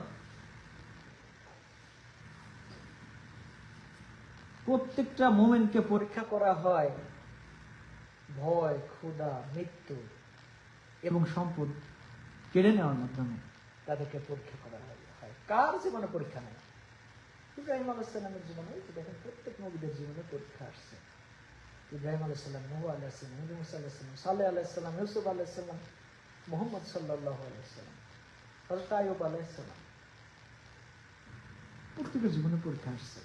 প্রত্যেকটা মুমিনকে পরীক্ষা করা হয় ভয়, ক্ষুধা, মৃত্যু এবং সম্পদ কেড়ে নেওয়ার মাধ্যমে তাদেরকে পরীক্ষা করা হয়। কার জীবনে পরীক্ষা নেই? ইব্রাহিম আলাইহিস সালামের জীবনে দেখেন, প্রত্যেক নবীদের জীবনে পরীক্ষা আসছে। ইব্রাহিম আলাইহিস সালাম, নূহ আলাইহিস সালাম, মুসা আলাইহিস সালাম, সালেহ আলাইহিস সালাম, ইউসুফ আলাইহিস সালাম, মুহাম্মদ সাল্লাল্লাহু আলাইহি সাল্লাম, হযরত আইয়ুব আলাইহিস সালাম, প্রত্যেকের জীবনে পরীক্ষা আসছে।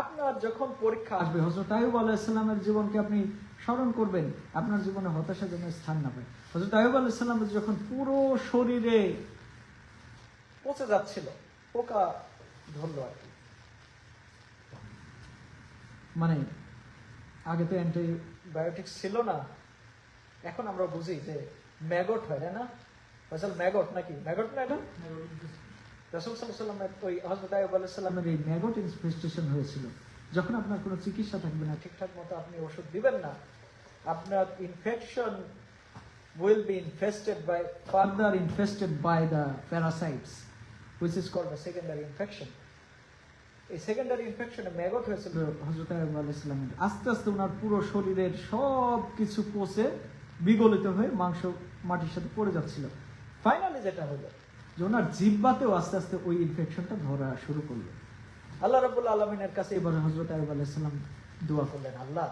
আপনার যখন পরীক্ষা আসবে, হযরত আইয়ুব আলাইহিস সালামের জীবনকে আপনি স্মরণ করবেন, আপনার জীবনে হতাশা যেন স্থান না পায়। হযরত আইয়ুব আলাইহিস সালামের যখন পুরো শরীরে পচে যাচ্ছিল, পোকা ধরলো আর কি, মানে আগে তো অ্যান্টিবায়োটিক্স ছিল না, এখন আমরা বুঝি যে ম্যাগট হয়, তাই না? আসলে ম্যাগট নাকি, ম্যাগট না এটা? রাসূল সাল্লাল্লাহু আলাইহি ওয়াসাল্লামের ওই হযরত আইয়ুব আলাইহিস সালামের এই ম্যাগট ইনফেস্টেশন হয়েছিল। যখন আপনার কোনো চিকিৎসা থাকবে না, ঠিকঠাক মতো আপনি ওষুধ দিবেন না, আপনার infection will be further infested by the parasites, which is called a secondary infection. এই সেকেন্ডারি ইনফেকশনে ম্যাগট হয়েছিল হযরত আইয়ুব আলাইহিস সালামের। আস্তে আস্তে ওনার পুরো শরীরের সব কিছু পচে বিগলিত হয়ে মাংস মাটির সাথে পড়ে যাচ্ছিল। ফাইনালি যেটা হলো, যে ওনার জিহ্বাতেও আস্তে আস্তে ওই ইনফেকশনটা ধরা শুরু করলো। আল্লাহ রাব্বুল আলামিনের কাছে এবারে হযরত আইয়ুব আলাইহিস সালাম দোয়া করলেন, আল্লাহ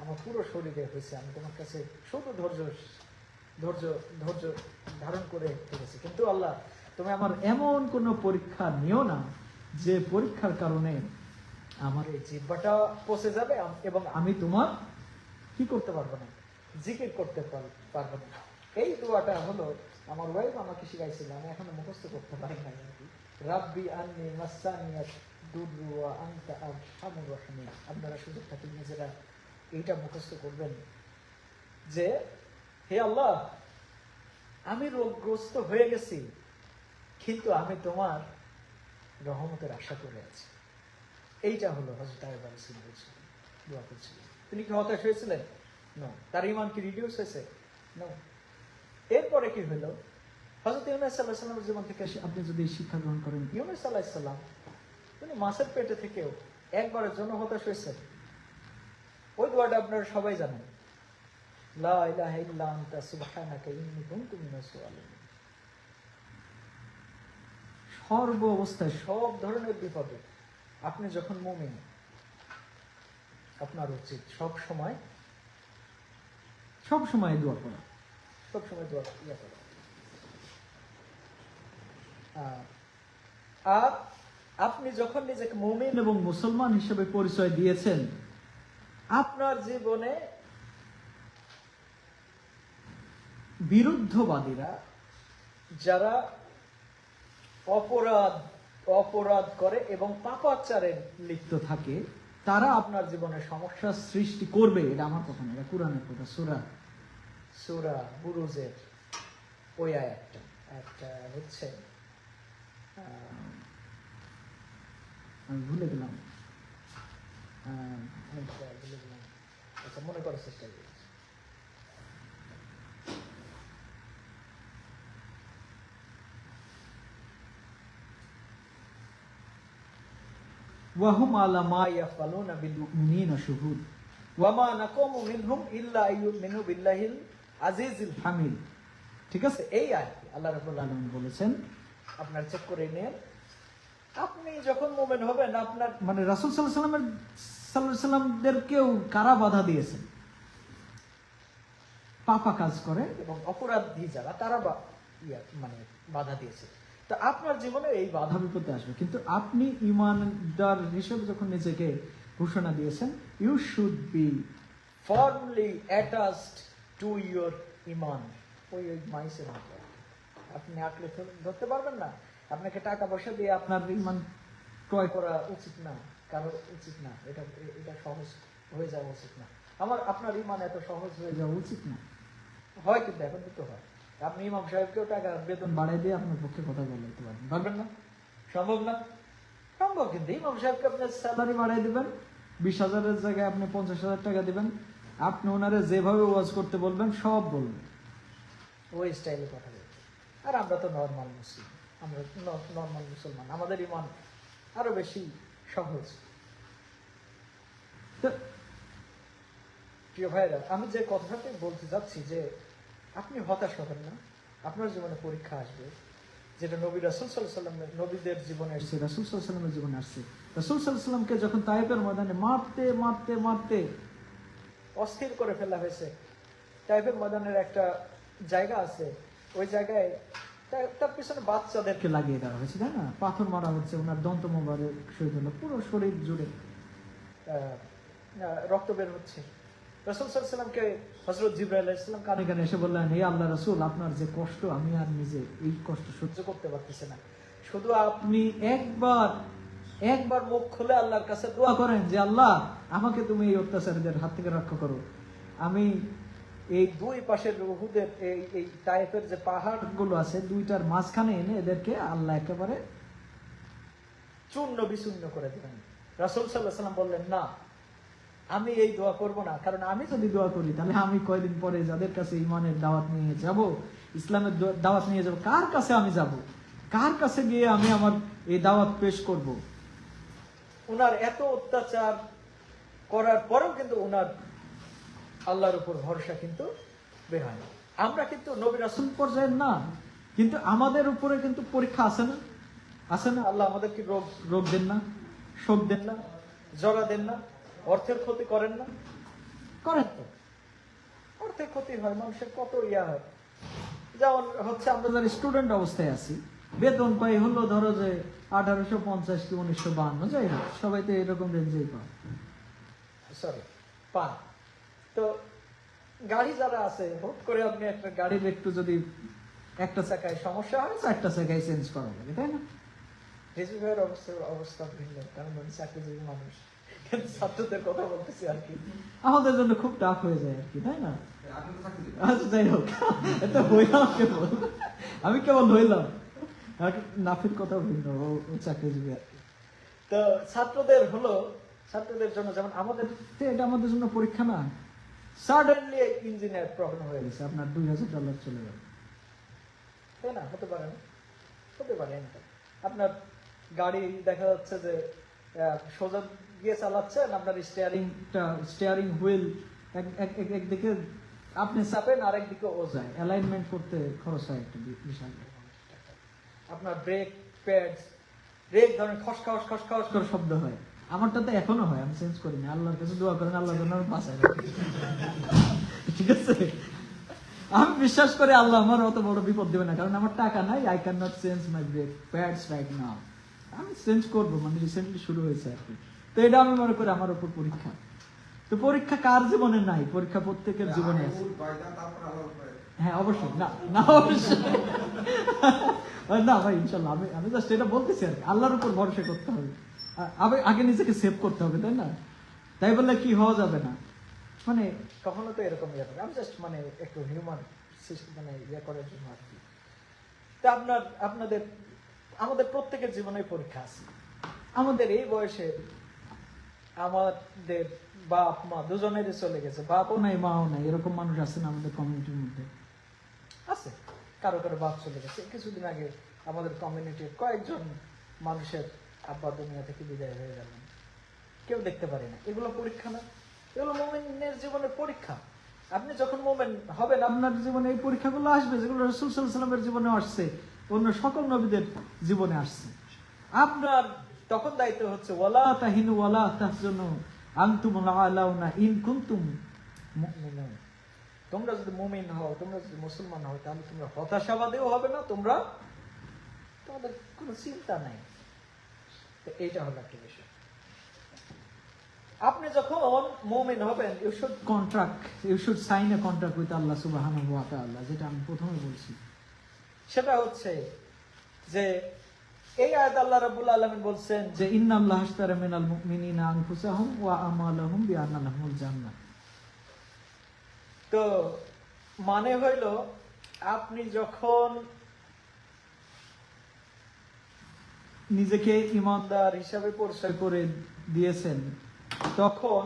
আমার পুরো শরীরে হয়েছে, আমি তোমার কাছে শুধু ধৈর্য ধৈর্য ধারণ করে রেখেছি, কিন্তু আল্লাহ তুমি আমার এমন কোনো পরীক্ষা নিও না যে পরীক্ষার কারণে আমার এই জিহ্বাটা পচে যাবে এবং আমি তোমার কি করতে পারবো না, জিকির করতে পারবো না। এই দোয়াটা হলো আমার ওয়াইফ আমাকে শিখাইছিল, আমি এখনো মুখস্থ করতে পারি না আর কি। রাব্বি আন্নি মাসানিয়াত দুররু ওয়া আনতা আরহামুর রাহিমিন। আপনারা সুযোগ থাকলে নিজেরা এইটা মুখস্থ করবেন যে হে আল্লাহ, আমি রোগগ্রস্ত হয়ে গেছি, কিন্তু আমি তোমার রহমতের আশা করে আছি। এইটা হলো হযরত আইয়ুব আলাইহিস সালাম দোয়া করছিলেন। তিনি কি হতাশ হয়েছিলেন? নো। তার ঈমান কি রিডিউস হয়েছে? নো। এরপরে কি হলো? হযরত ইউনূস আলাইহিস সালামের জীবন থেকে আপনি যদি শিক্ষা গ্রহণ করেন, ইউনূস আলাইহিস সালাম তিনি মাছের পেটে থেকেও একবারের জন্য হতাশ হয়েছেন। ওই দোয়াটা আপনারা সবাই জানেন, লা ইলাহা ইল্লা আনতা সুবহানাকা ইন্নী কুনতু মিনাজ জালিমিন। সর্ব অবস্থায় সব ধরনের বিপদে আপনি যখন মুমিন, আপনার উচিত সব সময় দোয়া করা, সব সময় দোয়া করা। আর আপনি যখন নিজেকে মুমিন এবং মুসলমান হিসেবে পরিচয় দিয়েছেন, আপনার জীবনে বিরুদ্ধবাদীরা যারা অপরাধ করে এবং পাপাচারে লিপ্ত থাকে, তারা আপনার জীবনে সমস্যার সৃষ্টি করবে। এটা আমার কথা না, এটা কুরআনের কথা। সূরা বুরুজের ওই একটা হচ্ছে, আমি ভুলে গেলাম, আচ্ছা মনে করার চেষ্টা করছি। وهم على ما يفعلون بالمؤمنين شهود وما نقم منهم إلا أن يؤمنوا بالله العزيز الحميد। ঠিক আছে, এই আয়াতে আল্লাহ রাব্বুল আলামিন বলেছেন, আপনারা চেক করে নিন, আপনি যখন মুমিন হবেন, আপনার মানে রাসূল সাল্লাল্লাহু আলাইহি সাল্লামদেরকেও কারা বাধা দিয়েছেন? পাপা কাজ করে এবং অপরাধী যারা, তারা মানে বাধা দিয়েছে। তো আপনার জীবনে এই বাধা বিপত্তি আসবে, কিন্তু আপনি ঈমানদার হিসেবে যখন নিজেকে ঘোষণা দিয়েছেন, you should be firmly attached to your ঈমান। ওই মাইসের মতো আপনি আঁকলে ধরতে পারবেন না। আপনাকে টাকা পয়সা দিয়ে আপনার ঈমান ক্রয় করা উচিত না, কারো উচিত না। এটা সহজ হয়ে যাওয়া উচিত না। আপনার ঈমান এত সহজ হয়ে যাওয়া উচিত না। হয় কিন্তু এখন কিন্তু হয়। আপনি ইমাম সাহেবকেও টাকা বেতন বাড়াই দিয়ে আপনার পক্ষে কথা বলতে পারবেন না? সম্ভব না? সম্ভব। কিন্তু ইমাম সাহেবকে আপনার স্যালারি বাড়াই দিবেন, 20,000-এর জায়গায় আপনি 50,000 টাকা দিবেন, আপনি ওনারে যেভাবে ওয়াজ করতে বলবেন সব বলবেন, ওই স্টাইলে কথা বলবেন। আর আমরা তো নর্মাল মুসলিম, আমরা নর্মাল মুসলমান, আমাদের ইমান আরো বেশি সহজ। প্রিয় ভাইরা, আমি যে কথাটি বলতে যাচ্ছি যে আপনি হতাশ হবেন না। আপনার জীবনে পরীক্ষা আসবে, যেটা নবী রাসূল সাল্লাল্লাহু আলাইহি ওয়াসাল্লাম নবীদের জীবনে আসছে, রাসূল সাল্লাল্লাহু আলাইহি ওয়াসাল্লামের জীবনে আসছে। রাসূল সাল্লাল্লাহু আলাইহি ওয়াসাল্লামকে যখন তায়েফের ময়দানে মারতে অস্থির করে ফেলা হয়েছে, তায়েফের ময়দানের একটা জায়গা আছে, ওই জায়গায় তার পিছনে বাচ্চাদেরকে লাগিয়ে দেওয়া হয়েছে, তাই না? পাথর মারা হচ্ছে, ওনার দন্ত মোবারক শহীদ হলো, পুরো শরীর জুড়ে রক্ত বের হচ্ছে। রাসূল সাল্লাল্লাহু আলাইহি ওয়াসাল্লামকে হযরত জিবরাইল আলাইহিস সালাম কানে কানে এসে বললেন, হে আল্লাহর রাসূল, আপনার যে কষ্ট, আমি আর নিজে এই কষ্ট সহ্য করতে পারতেছি না। শুধু আপনি একবার মুখ খুলে আল্লাহর কাছে দোয়া করেন যে আল্লাহ, আমাকে তুমি এই অত্যাচারীদের হাত থেকে রক্ষা করো। আমি এই দুই পাশের উহুদের এই তায়েফের যে পাহাড়গুলো আছে, দুইটার মাঝখানে এনে এদেরকে আল্লাহ একেবারে চূর্ণ বিচূর্ণ করে দিবেন। রাসূল সাল্লাল্লাহু আলাইহি ওয়াসাল্লাম বললেন, না, আমি এই দোয়া করব না, কারণ আমি যদি দোয়া করি তাহলে আমি কয়দিন পরে যাদের কাছে ঈমানের দাওয়াত নিয়ে যাব, ইসলামের দাওয়াত নিয়ে যাব, কার কাছে আমি যাব? কার কাছে গিয়ে আমি আমার এই দাওয়াত পেশ করব? ওনার এত অত্যাচার করার পরেও কিন্তু ওনার আল্লাহর উপর ভরসা কিন্তু বের হয় না। আমরা কিন্তু নবী রাসূল পর্যায়ের না, কিন্তু আমাদের উপরে কিন্তু পরীক্ষা আছে না, আছে না? আল্লাহ আমাদেরকে রোগ রোগ দেন না, শোক দেন না, জরা দেন না, অর্থের ক্ষতি করেন না? করেন তো। অর্থের ক্ষতি হয়, মানুষের কত ইয়া হয়। যেমন হচ্ছে আমরা যারা স্টুডেন্ট অবস্থায় আছি, বেতন পাই হলো ধরো যে 1850 কি 1952, যাই হোক সবাই তো এরকম রেঞ্জেই পান, সরি পান। তো গাড়ি যারা আছে, হুট করে আপনি একটা গাড়ির একটু যদি একটা চাকায় সমস্যা হয়, 4টা চাকায় চেঞ্জ করা লাগে, তাই না? রেজিভাইয়ের অবস্থা ভিন্ন, কারণ আমি চাকরিজীবী মানুষ, কিন্তু ছাত্রদের কথা বলতেছি আর কি, আমাদের জন্য খুব টাফ হয়ে যায় আর কি, তাই না? আচ্ছা যাই হোক, এটা হইলাম কেবল, আমি কেবল হইলাম, নাফির কথা ভিন্ন, ও চাকরিজীবী আর কি। তো ছাত্রদের জন্য যেমন আমাদের, এটা আমাদের জন্য পরীক্ষা না। সাডেনলি ইঞ্জিনের প্রবলেম হয়ে গেছে, আপনার $2000 চলে গেল, তাই না? হতে পারে না, হতে পারে না। আপনার গাড়ি দেখা যাচ্ছে যে সোজা গিয়ে চালাচ্ছেন, আপনার স্টিয়ারিং হুইল একদিকে আপনি চাপেন, আর একদিকে ও যায়, অ্যালাইনমেন্ট করতে খরচ হয় একটা বিশাল। আপনার ব্রেক প্যাডস, ব্রেক ধরেন খসখাস খসখাস করে শব্দ হয়, আমারটা তো এখনো হয়, আমি চেঞ্জ করিনি। আল্লাহর কাছে দোয়া করেন আল্লাহ যেন আমার বাঁচায় রাখে। ঠিক আছে, আমি বিশ্বাস করি আল্লাহ আমার অত বড় বিপদ দেবে না, কারণ আমার টাকা নাই। I can not change my brake pads right now, আমি চেঞ্জ করবো, মানে রিসেন্টলি শুরু হয়েছে আর কি। তো এটা আমি মনে করি আমার উপর পরীক্ষা। তো পরীক্ষা কার জীবনে নাই? পরীক্ষা প্রত্যেকের জীবনে আছে। হ্যাঁ অবশ্যই, না না অবশ্যই না ভাই, ইনশাল্লাহ আমি জাস্ট এটা বলতেছি আর কি, আল্লাহর উপর ভরসা করতে হবে, আগে নিজেকে সেভ করতে হবে, তাই না? তাই বললে কি হওয়া যাবে না, মানে কখনো তো এরকম ইয়ে হবে। আমি জাস্ট মানে একটু হিউম্যান মানে ইয়ে করার জন্য আর কি। তা আমাদের প্রত্যেকের জীবনে পরীক্ষা আছে। আমাদের এই বয়সে আমাদের বাপ মা দুজনেরই চলে গেছে, বাপও নাই মাও নাই, এরকম মানুষ আছে না আমাদের কমিউনিটির মধ্যে? আছে, কারো কারো বাপ চলে গেছে। কিছুদিন আগে আমাদের কমিউনিটির কয়েকজন মানুষের আব্বা দুনিয়া থেকে বিদায় হয়ে গেলেন, কেউ দেখতে পারে না। এগুলো পরীক্ষা না? এগুলো মুমিনের জীবনের পরীক্ষা। আপনি যখন মুমিন হবেন, আপনার জীবনে এই পরীক্ষাগুলো আসবে, যেগুলো রাসূল সাল্লাল্লাহু আলাইহি ওয়াসাল্লামের জীবনে আসছে, অন্য সকল নবীদের জীবনে আসছে। আপনার তখন দায়িত্ব হচ্ছে ওয়ালা তাহিনু ওয়ালা তাহজানু আনতুমুল আলাউনা ইন কুনতুম মুমিনুন। তোমরা যদি মুমিন হও, তোমরা যদি মুসলমান হও, তাহলে তোমরা হতাশাবাদীও হবে না, তোমাদের কোনো চিন্তা নাই। তো এইটা হলো একটা বিষয়। আপনি যখন মুমিন হবেন, you should sign a contract with আল্লাহ সুবহানাহু ওয়া তাআলা, যেটা আমি প্রথমে বলছি। সেটা হচ্ছে যে এই আয়াত আল্লাহ রাব্বুল আলামিন বলছেন যে ইন্নাল্লাহা আশতারা মিনাল মুমিনিনা আনফুসাহুম ওয়া আমালাহুম বিআন্না লাহুমুল জান্নাহ। তো মানে হইল, আপনি যখন নিজেকে ইমানদার হিসাবে পরিচয় করে দিয়েছেন, তখন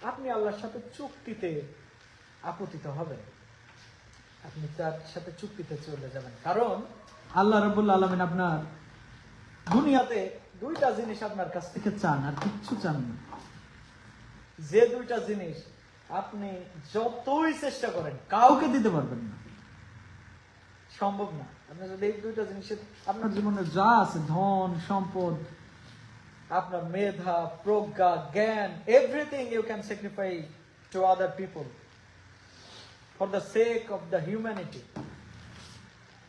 আপনি আল্লাহর সাথে চুক্তিতে আপতিত হবেন, আপনি তার সাথে চুক্তিতে চলে যাবেন। কারণ আল্লাহ রাব্বুল আলামিন আপনার দুনিয়াতে দুইটা জিনিস আপনার কাছ থেকে চান, আর কিচ্ছু চান না। যে দুইটা জিনিস আপনি যতই চেষ্টা করেন কাউকে দিতে পারবেন না, সম্ভব না। আপনি যদি এই দুইটা জিনিসের আপনার জীবনে যা আছে, ধন সম্পদ, আপনার মেধা, প্রজ্ঞা, জ্ঞান, everything you can sacrifice to other people for the sake of the humanity.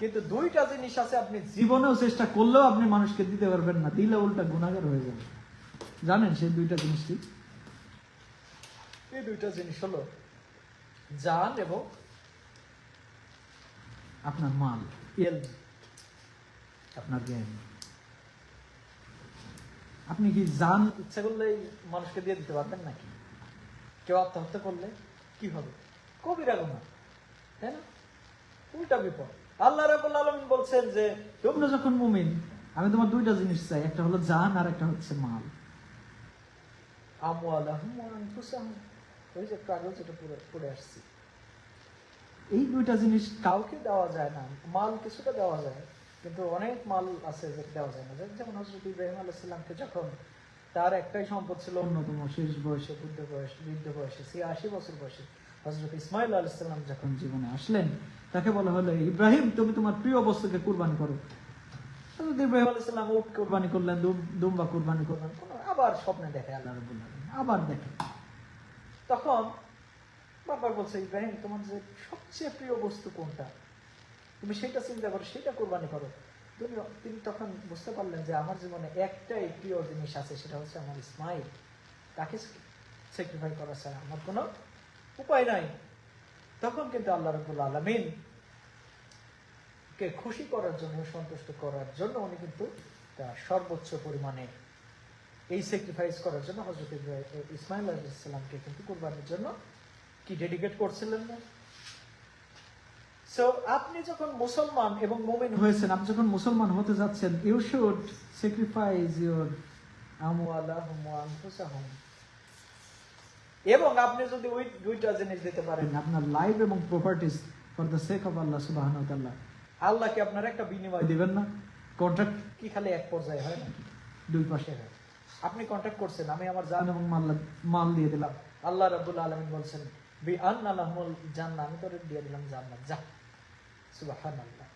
কিন্তু দুইটা জিনিস আছে, আপনি জীবনেও চেষ্টা করলেও আপনি মানুষকে দিতে পারবেন না, দিলে উল্টা গুনাহগার হয়ে যাবে। জানেন সেই দুইটা জিনিস কি? এই দুইটা জিনিস হলো জান এবং আপনার মাল, আপনার জ্ঞান। আপনি কি জান ইচ্ছা করলে মানুষকে দিয়ে দিতে পারবেন নাকি? কেউ আত্মহত্যা করলে কি হবে? কবিরা গুনাহ, তাই না? উল্টা বিপদ। আল্লাহ রাব্বুল আলামিন বলছেন যে তোমরা যখন মুমিন, আমি তোমার দুইটা জিনিস চাই, একটা হলো জান আর একটা হচ্ছে মাল। আমওয়ালাহুম ওয়া আনফুসাহুম, ওই যে কাগজ যেটা পড়ে আসছি, এই দুইটা জিনিস কাউকে দেওয়া যায় না। মাল কিছুটা দেওয়া যায়, কিন্তু অনেক মাল আছে যেটা দেওয়া যায় না। যেমন হযরত ইব্রাহিম আলাইহিস সালামকে যখন তার একটাই সম্পদ ছিল, অন্যতম শেষ বয়সে, বৃদ্ধ বয়সে, সে 80 বছর বয়সে হযরত ইসমাঈল আলাইহিস সালাম যখন জীবনে আসলেন, তাকে বলা হলো, ইব্রাহিম তুমি তোমার প্রিয় বস্তুকে কুরবানি করো। হযরত ইব্রাহিম আলাইহিস সালাম উট কুরবানি করলেন, দুম্বা কুরবানি করলেন, আবার স্বপ্নে দেখে আল্লাহ রাব্বুল আলামিন, আবার দেখে। তখন বারবার বলছে, ইব্রাহিম তোমার যে সবচেয়ে প্রিয় বস্তু কোনটা, তুমি সেটা চিন্তা করো, সেটা কোরবানি করো। তিনি তখন বুঝতে পারলেন যে আমার জীবনে একটাই প্রিয় জিনিস আছে, সেটা হচ্ছে আমার ইসমাইল। তাকে স্যাক্রিফাইস করা ছাড়া আমার কোনো উপায় নাই। তখন কিন্তু আল্লাহ রাব্বুল আলামিন কে খুশি করার জন্য, সন্তুষ্ট করার জন্য উনি কিন্তু তার সর্বোচ্চ পরিমাণে এই স্যাক্রিফাইস করার জন্য হযরত ইসমাইল আলাইহিস সালামকে কিন্তু কুরবানির জন্য কি ডেডিকেট করছিলেন না। সো আপনি যখন মুসলমান এবং মুমিন হয়েছেন, আপনি যখন মুসলমান হতে যাচ্ছেন, ইউ শুড স্যাক্রিফাইস ইওর আমওয়ালাহুম ওয়া আনফুসাহুম। এবং আপনি যদি ওই দুইটা জিনিস দিতে পারেন, আপনার লাইফ এবং properties for the sake of আল্লাহ সুবহানাহু ওয়া তাআলা, আল্লাহকে আপনার একটা বিনিময় দিবেন না। কন্ট্রাক্ট কি খালি এক পর্যায়ে হয় না, দুই পাশে হয়। আপনি কন্ট্রাক্ট করছেন, আমি আমার জান এবং মাল দিয়ে দিলাম। আল্লাহ রাব্বুল আলামিন বলছেন, বি আন্না লাহুমুল জান্নাহ, আমি তোরে দিয়ে দিলাম জান্নাত, যা। সুবহানাল্লাহ।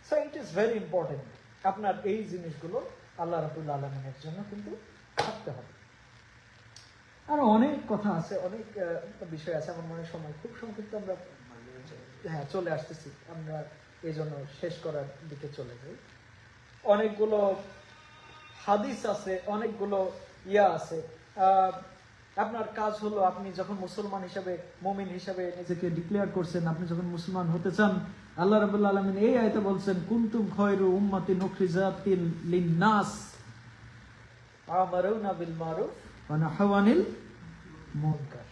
So it is very important, আপনার এই জিনিসগুলো আল্লাহ রাব্বুল আলামিনের জন্য কিন্তু থাকতে হবে। আর অনেক কথা আছে, অনেক বিষয় আছে। আমার মনে হয় সময় খুব সংক্ষিপ্ত, আমরা চলে আসতেছি, আমরা এই জন্য শেষ করার দিকে চলে যাই। অনেকগুলো হাদিস আছে, অনেকগুলো আছে। আপনার কাজ হলো, আপনি যখন মুসলমান হিসাবে, মুমিন হিসাবে নিজেকে ডিক্লেয়ার করছেন, আপনি যখন মুসলমান হতে চান, আল্লাহ রাব্বুল আলামিন এই আয়াতে বলছেন, কুনতুম খায়রু উম্মাতিন উখরিজাতিল লিন-নাস আমারুনা বিল মারুফ ওয়া নাহাউ আনিল মুনকার।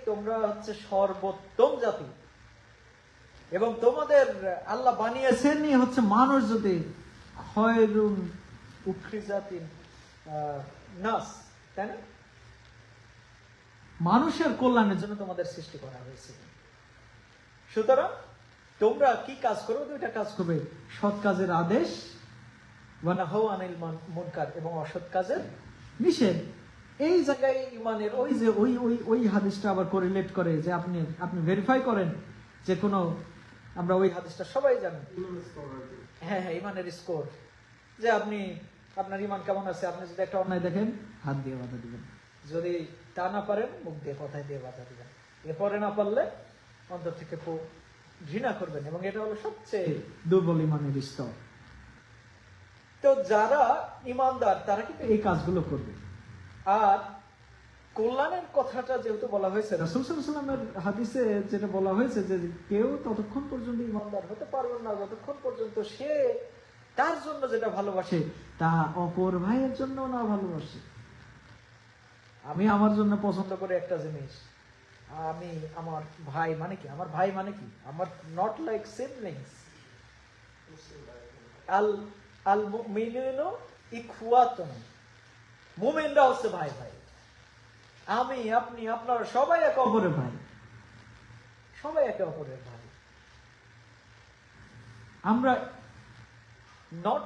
তোমরা হচ্ছে সর্বোত্তম জাতি, এবং তোমাদের আল্লাহ বানিয়েছেন হচ্ছে মানুষ জাতি, খায়রুন উখরিজাতিন নাস, তাই না? মানুষের কল্যাণের জন্য তোমাদের সৃষ্টি করা হয়েছে। সুতরাং তোমরা কি কাজ করবে? দুইটা কাজ করবে, সৎ কাজের আদেশ ওয়া নাহাউ আনিল মুনকার, এবং অসৎ কাজের নিষেধ। এই জায়গায় ইমানের ওই যে ওই হাদিসটা আবার কোরিলেট করে, যে আপনি ভেরিফাই করেন যে কোনো, আমরা ওই হাদিসটা সবাই জানি, হ্যাঁ, ইমানের স্কোর, যে আপনি আপনার ইমান কেমন আছে। আপনি যদি একটা অন্যায় দেখেন, হাত দিয়ে বাধা দিবেন, যদি তা না পারেন মুখ দিয়ে, কথায় দিয়ে বাধা দিবেন, এরপরে না পারলে অন্তর থেকে ঘৃণা করবেন, এবং এটা হলো সবচেয়ে দুর্বল ইমানের স্তর। তো যারা ইমানদার তারা কিন্তু এই কাজগুলো করবে। আর কল্যাণের কথাটা যেহেতু বলা হয়েছে, রাসূল সাল্লাল্লাহু আলাইহি ওয়াসাল্লামের হাদিসে যেটা বলা হয়েছে, যে কেউ ততক্ষণ পর্যন্ত ইমানদার হতে পারবে না যতক্ষণ পর্যন্ত সে তার জন্য যেটা ভালোবাসে তা অপর ভাইয়ের জন্য না ভালোবাসে। আমি আমার জন্য পছন্দ করে একটা জিনিস, আমি আমার ভাই মানে কি, আমার ভাই মানে কি, আমার নট লাইক সিবলিংস, আল মুমিনুনা ইখওয়াতুন, মুমিনরা হচ্ছে ভাই ভাই। আমি, আপনি, আপনারা সবাই একে অপরের ভাই, সবাই একে অপরের ভাই। আমরা নট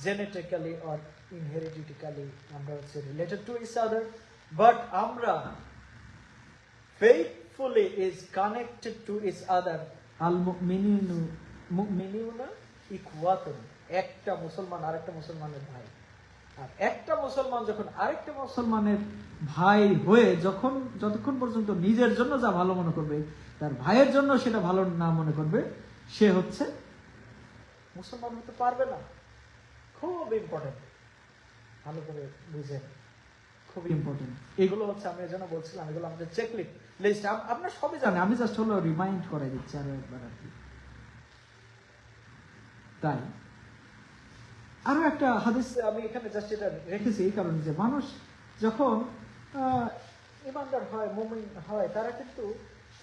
জেনেটিক্যালি অর ইনহেরিডিটিক্যালি আমরা হচ্ছে related to each other, but আমরা faithfully is connected to each other. আল মুমিনুনা ইখওয়াতুন, একটা মুসলমান আরেকটা মুসলমানের ভাই। আর একটা মুসলমান যখন আরেকটা মুসলমানের ভাই হয়ে যতক্ষণ পর্যন্ত নিজের জন্য যা ভালো মনে করবে, তার ভাইয়ের জন্য সেটা ভালো না মনে করবে, সে হচ্ছে মুসলমান হতে পারবে না। খুব ইম্পর্টেন্ট, ভালো করে বুঝেন, খুব ইম্পর্টেন্ট। এগুলো হচ্ছে আমি এজন্য বলছিলাম, এগুলো আমাদের চেকলিস্ট, আপনারা সবই জানেন, আমি জাস্ট হলো রিমাইন্ড করাই দিচ্ছি আরো একবার আর কি। তাই আরো একটা হাদিস আমি এখানে জাস্ট এটা রেখেছি এই কারণে, যে মানুষ যখন ইমানদার হয়, মুমিন হয়, তারা কিন্তু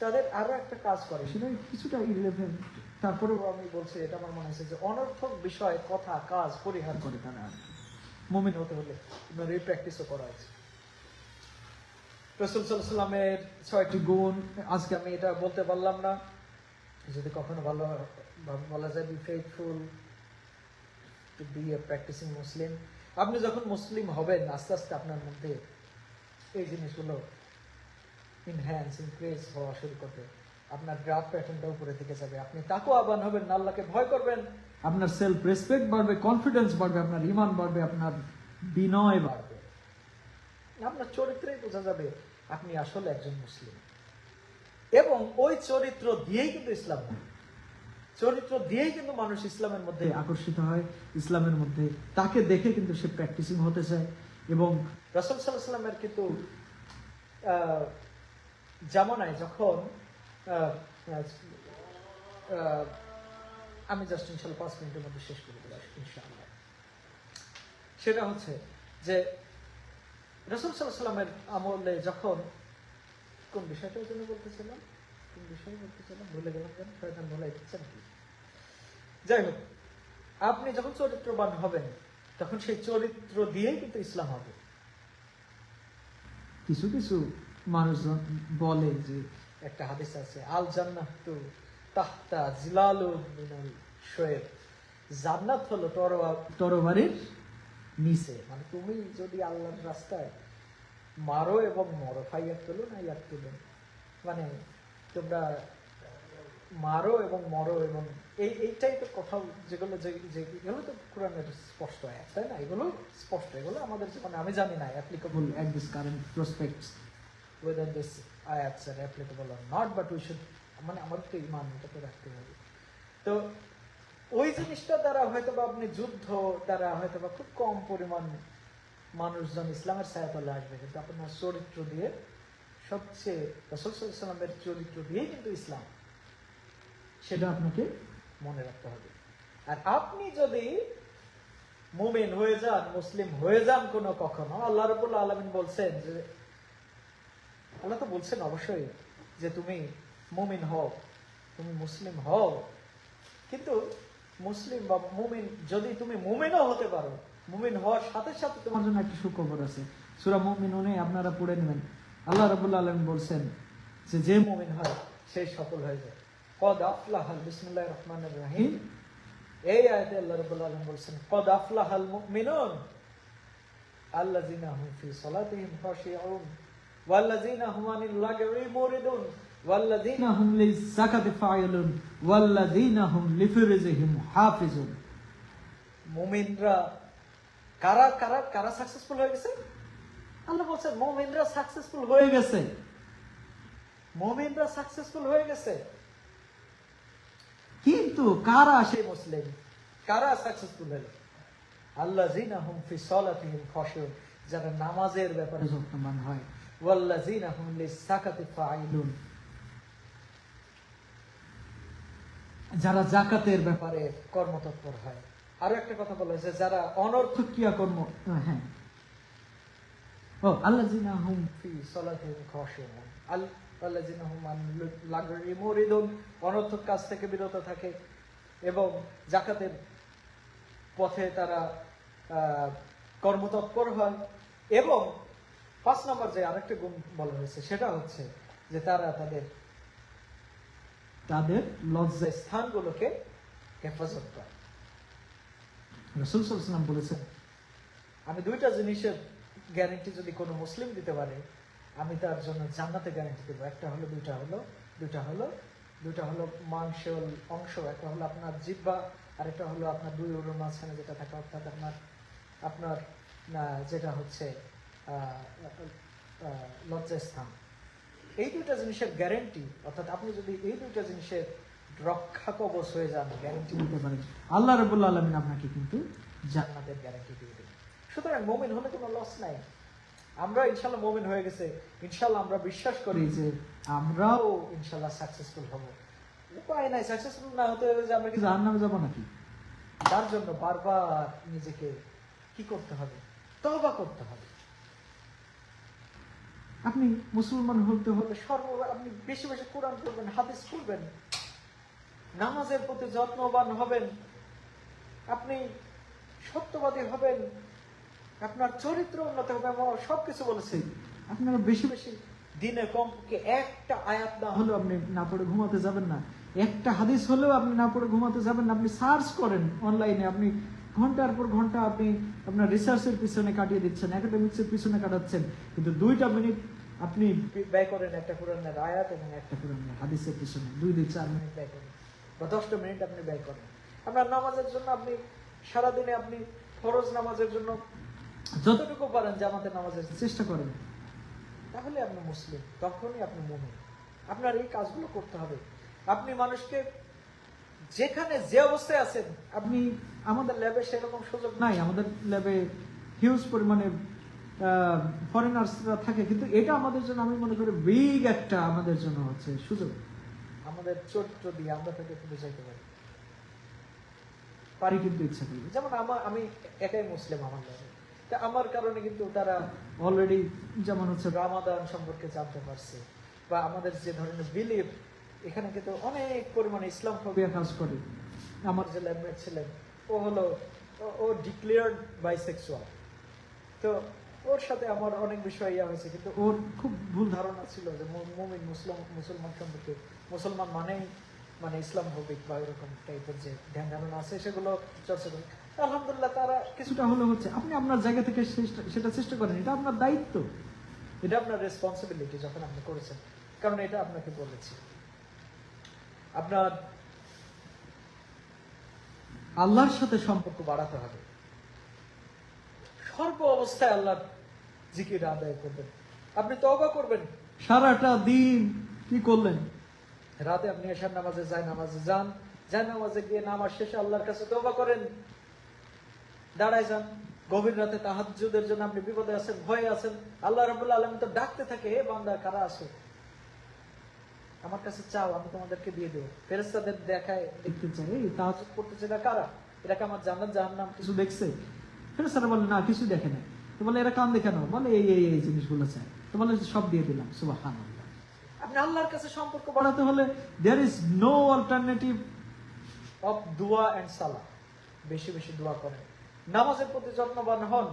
তাদের আরো একটা কাজ করে, সেটা কিছুটা ইররিলেভেন্ট, তারপরেও আমি বলছি, এটা আমার মনে হয়েছে যে অনর্থক বিষয়, কথা, কাজ পরিহার করে তারা মুমিন হতে হলে এই প্র্যাকটিসও করা হয়েছে। রাসূল সাল্লাল্লাহু আলাইহি ওয়াসাল্লামের ৬টি গুণ আজকে আমি এটা বলতে পারলাম না, যদি কখনো ভালো বলা যায়, B faithful two B A practising মুসলিম। আপনি যখন মুসলিম হবেন, আস্তে আস্তে আপনার মধ্যে এই জিনিসগুলো ইনহ্যান্স ইনক্রিজ হওয়া শুরু করবে, আপনার গ্রাফ প্যাটার্নটা উপরে দিকে যাবে, আপনি তাকওয়াবান হবেন, আল্লাহকে ভয় করবেন, আপনার সেলফ রেসপেক্ট বাড়বে, কনফিডেন্স বাড়বে, আপনার ঈমান বাড়বে, আপনার বিনয় বাড়বে, আপনার চরিত্রেই বোঝা যাবে আপনি আসলে একজন মুসলিম। এবং ওই চরিত্র দিয়েই কিন্তু ইসলাম হয়, চরিত্র দিয়েই কিন্তু মানুষ ইসলামের মধ্যে আকর্ষিত হয়, ইসলামের মধ্যে তাকে দেখে কিন্তু সে প্র্যাকটিসিং হতে চায়। এবং রাসূল সাল্লাল্লাহু আলাইহি ওয়াসাল্লামের কিন্তু জামানায় যখন আমি জাস্ট ইনশাআল্লাহ 5 মিনিটের মধ্যে শেষ করে দেব ইনশাআল্লাহ, সেটা হচ্ছে যে রাসূল সাল্লাল্লাহু আলাইহি ওয়াসাল্লামের আমলে যখন কোন বিষয়টার জন্য বলতেছিলাম, কোন বিষয় বলতেছিলাম ভুলে গেলাম, কেন শয়তান ভুলাই দিচ্ছেন কি। যাই হোক, আপনি যখন চরিত্রবান হবেন তখন সেই চরিত্র দিয়েই কিন্তু ইসলাম হবে। কিছু কিছু মানুষজন বলে যে একটা হাদিস আছে, আল জান্নাতু তাহতা জিলালু মিনাল শোয়েব, জান্নাত হলো তরবারির নিচে। মানে তুমি যদি আল্লাহর রাস্তায় মারো এবং মরো, ফাইয়াত তুলো না ইয়াত তুলো, মানে তোমরা মারো এবং মরো, এবং এই টাইপের কথা যেগুলো এগুলো তো কোরআনের স্পষ্ট আয়াত, তাই না? এগুলো স্পষ্ট, এগুলো আমাদের জীবনে আমি জানি না applicable at this current prospects whether this ayats are applicable or not, but we should, মানে আমাদের তো ঈমান এটাকে রাখতে হবে। তো ওই জিনিসটা দ্বারা হয়তো বা আপনি যুদ্ধ দ্বারা হয়তো বা খুব কম পরিমাণ মানুষজন ইসলামের ছায়াতলে আসবে, কিন্তু আপনার চরিত্র দিয়ে, সবচেয়ে রাসূল সাল্লাল্লাহু আলাইহি ওয়াসাল্লামের চরিত্র দিয়েই কিন্তু ইসলাম, সেটা আপনাকে মনে রাখতে হবে। আর আপনি যদি মুমিন হয়ে যান, মুসলিম হয়ে যান কখনো, আল্লাহ রাব্বুল আলামিন বলছেন যে, আল্লাহ তো বলছেন অবশ্যই যে তুমি মুমিন হও, তুমি মুসলিম হও, কিন্তু মুসলিম বা মুমিন যদি তুমি মুমিনও হতে পারো, মুমিন হওয়ার সাথে সাথে তোমার জন্য একটা সুখবর আছে। সূরা মুমিনুনে আপনারা পড়ে নেবেন, আল্লাহ রাব্বুল আলামিন বলছেন যে মুমিন হয় সেই সফল হয়ে যায়। কদ আফলাহাল, বিসমিল্লাহির রহমানির রহিম, এই আয়াতে আল্লাহ রাব্বুল আলামিন বলছেন কদ আফলাহাল মুমিনুন আল্লাযিনা হুম ফি সালাতিহিম খাশিউন ওয়াল্লাযিনা হুম আনিল লাগwi মুরিদুন ওয়াল্লাযিনা হুম লিযাকাতি ফাইলুন ওয়াল্লাযিনা হুম লিফুরুজিহিম হাফিজুন। মুমিনরা কারা কারা কারা সাকসেসফুল হয়ে গেছে? আল্লাহ বলছেন মুমিনরা সাকসেসফুল হয়ে গেছে, মুমিনরা সাকসেসফুল হয়ে গেছে। কিন্তু কারা সেই মুসলিম, কারা সাকসেসফুল হলো? আল্লাযিনা হুম ফি সালাতিহিম খাশিউন, যারা নামাজের ব্যাপারে যত্নবান হয়, ওয়াল্লাযিনা হুম লিযাকাতি ফাইলুন, যারা যাকাতের ব্যাপারে কর্মতৎপর হয়। আরো একটা কথা বলা হয়েছে, যারা অনর্থক ক্রিয়াকর্ম, হ্যাঁ, ও আল্লাযিনা হুম ফি সালাতিহিম খাশিউন, আল্লাযিনা হুম আনিল লাগwi মুরিদুন, অনর্থক কাজ থেকে বিরত থাকে এবং যাকাতের পথে তারা কর্মতৎপর হয়। এবং 5 নম্বর যে আরেকটা গুণ বলা হয়েছে সেটা হচ্ছে যে তারা তাদের লজ্জা স্থানগুলোকে হেফাজত করে। রাসূল সাল্লাল্লাহু আলাইহি ওয়াসাল্লাম বলেছেন, আমি 2টা জিনিসের গ্যারান্টি যদি কোনো মুসলিম দিতে পারে, আমি তার জন্য জান্নাতে গ্যারান্টি দেবো। একটা হলো, দুইটা হলো মাংসল অংশ, একটা হলো আপনার জিহ্বা, আর একটা হলো আপনার 2 উরুর মাঝখানে যেটা থাকে, অর্থাৎ আপনার যেটা হচ্ছে লজ্জাস্থান। এই 2টা জিনিসের গ্যারান্টি, অর্থাৎ আপনি যদি এই 2টা জিনিসের রক্ষা কবচ হয়ে যান, গ্যারান্টি নিতে পারেন, আল্লাহ রাব্বুল আলামিন আপনাকে কিন্তু জান্নাতের গ্যারান্টি দিয়ে দেবেন। সুতরাং মুমিন হলে কোনো লস নাই। আমরা ইনশাআল্লাহ মুমিন হয়ে গেছে, ইনশাআল্লাহ আমরা বিশ্বাস করি যে আমরাও ইনশাআল্লাহ সাকসেসফুল হব। উপায় নাই, সাকসেসফুল না হতে হলে যে আমরা কি জাহান্নামে যাব নাকি? তার জন্য বারবার নিজেকে কি করতে হবে? তওবা করতে হবে। আপনি মুসলমান হতে হলে আপনি বেশি বেশি কোরআন পড়বেন, হাদিস পড়বেন, নামাজের প্রতি যত্নবান হবেন, আপনি সত্যবাদী হবেন, আপনার চরিত্র উন্নত হবে। আমরা সবকিছু বলেছি, আপনারা বেশি বেশি দিনে কমপক্ষে একটা আয়াত না হলেও আপনি না পড়ে ঘুমাতে যাবেন না, একটা হাদিস হলেও আপনি না পড়ে ঘুমাতে যাবেন না। আপনি সার্চ করেন অনলাইনে, আপনি ঘন্টার পর ঘন্টা আপনি আপনার রিসার্চের পিছনে কাটিয়ে দিচ্ছেন, একাডেমিক্সের পিছনে কাটাচ্ছেন, কিন্তু 2টা মিনিট আপনি ব্যয় করেন একটা কোরআনের আয়াত এবং একটা কোরআনের হাদিসের পিছনে 2-4 মিনিট ব্যয় করেন বা 10টা মিনিট আপনি ব্যয় করেন। আপনার নামাজের জন্য আপনি সারাদিনে আপনি ফরজ নামাজের জন্য যতটুকু পারেন জামাতে নামাজের চেষ্টা করেন, তাহলে আপনি মুসলিম, তখনই আপনি মুমিন। আপনার এই কাজগুলো করতে হবে। আপনি মানুষকে যেখানে যে অবস্থায় আছেন, আপনি আমাদের ল্যাবে সেরকম সুযোগ নাই, আমাদের ল্যাবে হিউজ পরিমাণে ফরেনার্সরা থাকে, কিন্তু এটা আমাদের জন্য আমি মনে করি বিগ একটা আমাদের জন্য হচ্ছে সুযোগ। আমাদের চরিত্র দিয়ে আমরা তাকে বুঝাইতে পারি কিন্তু ইচ্ছা করি। যেমন আমি একাই মুসলিম আমার ল্যাবে, তা আমার কারণে কিন্তু তারা অলরেডি যেমন হচ্ছে রামাদান সম্পর্কে জানতে পারছে, বা আমাদের যে ধরনের বিলিভ এখানে কিন্তু অনেক পরিমাণে ইসলাম ফোবিয়া কাজ করে। আমার যে ল্যাবমেট ছিলেন ও ডিক্লেয়ার্ড বাইসেক্সুয়াল, তো ওর সাথে আমার অনেক বিষয় ইয়া হয়েছে, কিন্তু ওর খুব ভুল ধারণা ছিল যে মুমিন মুসলমান সম্পর্কে, মুসলমান মানে ইসলাম ফোবিক বা এরকম টাইপের যে ধ্যান ধারণা আছে সেগুলো চর্চা করে। আলহামদুলিল্লাহ তারা কিছুটা হলো হচ্ছে। আপনি আপনার জায়গা থেকে সেটা চেষ্টা করেন, এটা আপনার দায়িত্ব, এটা আপনার রেসপন্সিবিলিটি যখন আপনি করেছেন, কারণ এটা আপনাকে বলেছি। আপনার আল্লাহর সাথে সম্পর্ক বাড়াতে হবে, সর্ব অবস্থায় আল্লাহর জিকির আদায় করবেন। আপনি তওবা করবেন, সারাটা দিন কি করলেন, রাতে আপনি এশার নামাজে যান নামাজে গিয়ে নামাজ শেষে আল্লাহর কাছে তওবা করেন, দাঁড়ায় যান। গভীর রাতে তাহাজ্জুদের জন্য আপনি বিপদে আছেন, ভয়ে আছেন, আল্লাহ রাব্বুল আলামিন তো ডাকতে থাকে, হে বান্দা কারা আছো, আমার কাছে চাও, আমি তোমাদেরকে দিয়ে দেবো। ফেরেশতাদের দেখায় দেখতে চাই, এই তাহাজ্জুদ করতেছে না কারা, এরা আমার জান্নাত জাহান্নাম কিছু দেখছে? ফেরেশতারা বলে না, কিছু দেখে নাই। তো বলে এরা কান্দে কেন? বলে এই জিনিসগুলো চাই। তো বলে সব দিয়ে দিলাম। সুবহানাল্লাহ। আপনি আল্লাহর কাছে সম্পর্ক বাড়াতে হলে there is no alternative of দোয়া এন্ড সালাহ। বেশি বেশি দোয়া করেন, নামাজের প্রতি যত্নবান হন,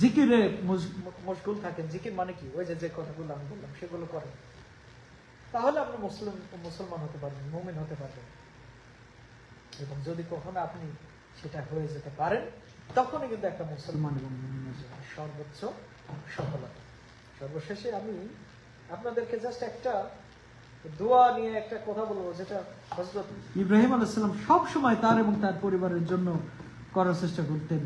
জিকিরে মশগুল থাকেন। জিকির মানে কি? ওই যে কথাগুলো আমি বললাম সেগুলো করেন, তাহলে আপনি মুসলমান হতে পারবেন, মুমিন হতে পারবেন। এবং যদি কখনো আপনি সেটা হয়ে যেতে পারেন, তখনই কিন্তু একটা মুসলমান এবং মুমিনের জীবনে সর্বোচ্চ সফলতা। সর্বশেষে আমি আপনাদেরকে জাস্ট একটা দোয়া নিয়ে একটা কথা বলবো, যেটা হযরত ইব্রাহিম আলাইহিস সালাম সব সময় তার এবং তার পরিবারের জন্য করার চেষ্টা করতেন।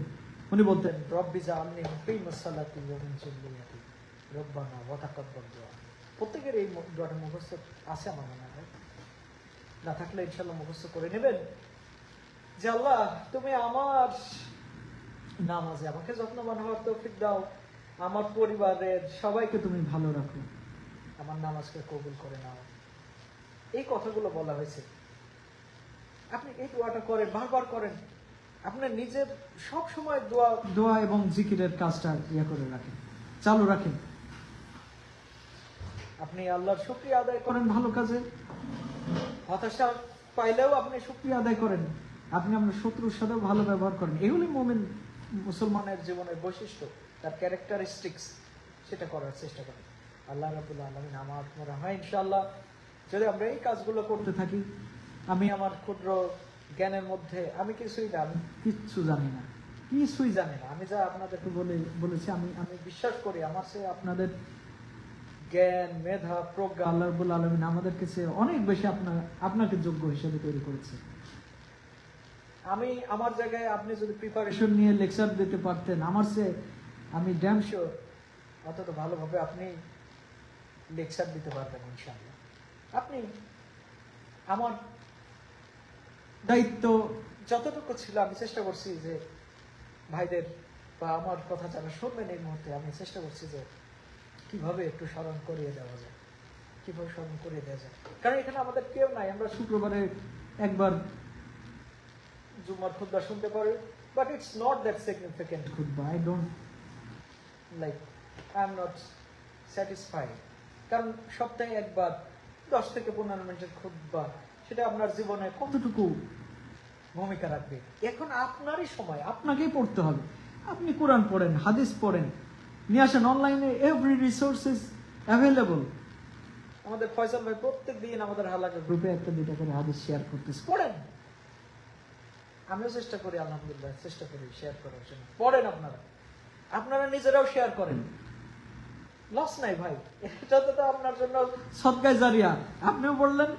উনি বলতেন, রব্বি জাআলনি মুকিমাস সালাতি ওয়া মিন যুররিয়াতি রব্বানা ওয়া তাকাব্বাল দুআ। প্রত্যেকের এই দোয়াটা মুখস্থ আছে আমার মনে হয়, না থাকলে ইনশাআল্লাহ মুখস্থ করে নেবেন, যে আল্লাহ তুমি আমার নামাজে আমাকে যত্নবান হওয়ার তৌফিক দাও, আমার পরিবারের সবাইকে তুমি ভালো রাখো, আমার নামাজকে কবুল করে নাও। এই কথাগুলো বলা হয়েছে। আপনি এই দোয়াটা করেন, বারবার করেন, আপনার নিজের সব সময় দোয়া এবং জিকিরের কাজটা করে রাখেন, চালু রাখেন। আপনি আল্লাহর শুকরিয়া আদায় করেন ভালো কাজে, হতাশা পাইলেও আপনি শুকরিয়া আদায় করেন, আপনি আপনার শত্রুর সাথেও ভালো ব্যবহার করেন। এগুলি মুমিন মুসলমানের জীবনের বৈশিষ্ট্য, তার ক্যারেক্টারিস্টিক্স, সেটা করার চেষ্টা করেন। আল্লাহ রাব্বুল আলামিন আমার মনে হয় ইনশাআল্লাহ যদি আমরা এই কাজগুলো করতে থাকি, আমি আমার ক্ষুদ্র জ্ঞানের মধ্যে আমি কিছুই জানি না, আমি যা আপনাদেরকে বলেছি, আমি বিশ্বাস করি আমার সে আপনাদের জ্ঞান, মেধা, প্রজ্ঞা আল্লাহ রাব্বুল আলামিন আমাদের কাছে অনেক বেশি আপনাকে যোগ্য হিসেবে তৈরি করেছে। আমি আমার জায়গায় আপনি যদি প্রিপারেশন নিয়ে লেকচার দিতে পারতেন, আমি ড্যাম শিওর অতটা ভালোভাবে আপনি লেকচার দিতে পারবেন ইনশাআল্লাহ। আপনি আমার দায়িত্ব যতটুকু ছিল আমি চেষ্টা করছি যে ভাইদের বা আমার কথা যারা শুনবেন এই মুহূর্তে, আমি চেষ্টা করছি যে কিভাবে একটু স্মরণ করিয়ে দেওয়া যায়, কারণ এখানে আমাদের কেউ নাই। আমরা শুক্রবারে একবার জুমার খুতবা শুনতে পারি, but it's not that significant খুতবা। আই এম নট স্যাটিসফাইড, কারণ সপ্তাহে একবার 10 থেকে 15 মিনিটের খুতবা, সেটা আপনার জীবনে কতটুকু ভূমিকা রাখবে? এখন আপনারই সময়, আপনাকেই পড়তে হবে। আপনি কোরআন পড়েন, হাদিস পড়েন, নিয়ে আসেন অনলাইনে, এভরি রিসোর্স ইজ অ্যাভেলেবল। আমাদের ফয়সাল ভাই প্রত্যেক দিন আমাদের হালাকা গ্রুপে 1-2 করে হাদিস শেয়ার করতেছে, পড়েন। আমিও চেষ্টা করি, আলহামদুলিল্লাহ চেষ্টা করি শেয়ার করার জন্য। পড়েন আপনারা, আপনারা নিজেরাও শেয়ার করেন, লস নাই ভাই, এটা তো আপনার জন্য সদকায়ে জারিয়া। আপনিও পড়লেন,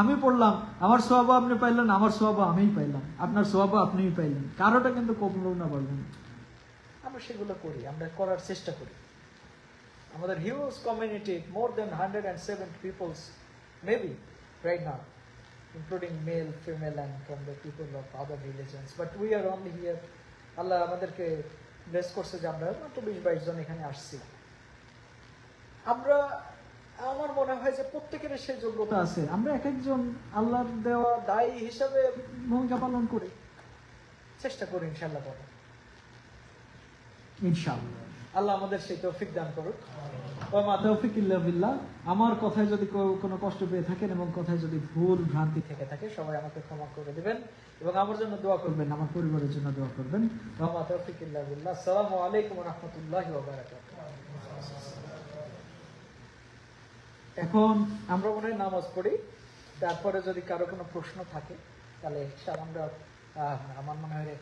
আমি পড়লাম, আমার সোয়াবও আপনি পাইলেন, আমার সোয়াবও আমিই পাইলাম, আপনার সোয়াবও আপনিই পাইলেন, কারোটা কিন্তু কমলো না বলবেন। আমরা সেগুলো করি, আমরা করার চেষ্টা করি। আমাদের huge community, more than 170 peoples maybe right now, including male, female and from the people of other religions, but we are only here. আল্লাহ আমাদেরকে ব্লেস করছে যে আমরা মাত্র 20-22 জন এখানে আসছি। আমরা, আমার মনে হয় যে প্রত্যেকের সেই যোগ্যতা আছে, আমরা এক একজন আল্লাহর দেওয়া দায়ী হিসাবে ভূমিকা পালন করি, চেষ্টা করি ইনশাআল্লাহ পরে, ইনশাআল্লাহ আল্লাহ আমাদের সেই তৌফিক দান করুক। ওয়া মা তাওফিক ইল্লা বিল্লাহ। আমার কথায় যদি কোনো কষ্ট পেয়ে থাকেন এবং কথায় যদি ভুল ভ্রান্তি থেকে থাকে, সবাই আমাকে ক্ষমা করে দিবেন এবং আমার জন্য দোয়া করবেন, আমার পরিবারের জন্য দোয়া করবেন। ওয়া মা তাওফিক ইল্লা বিল্লাহ। আসসালামু আলাইকুম ওয়া রাহমাতুল্লাহি ওয়া বারাকাতুহু। এখন আমরা মনে হয় নামাজ পড়ি, তারপরে যদি কারো কোনো প্রশ্ন থাকে তাহলে আমরা আমার মনে হয়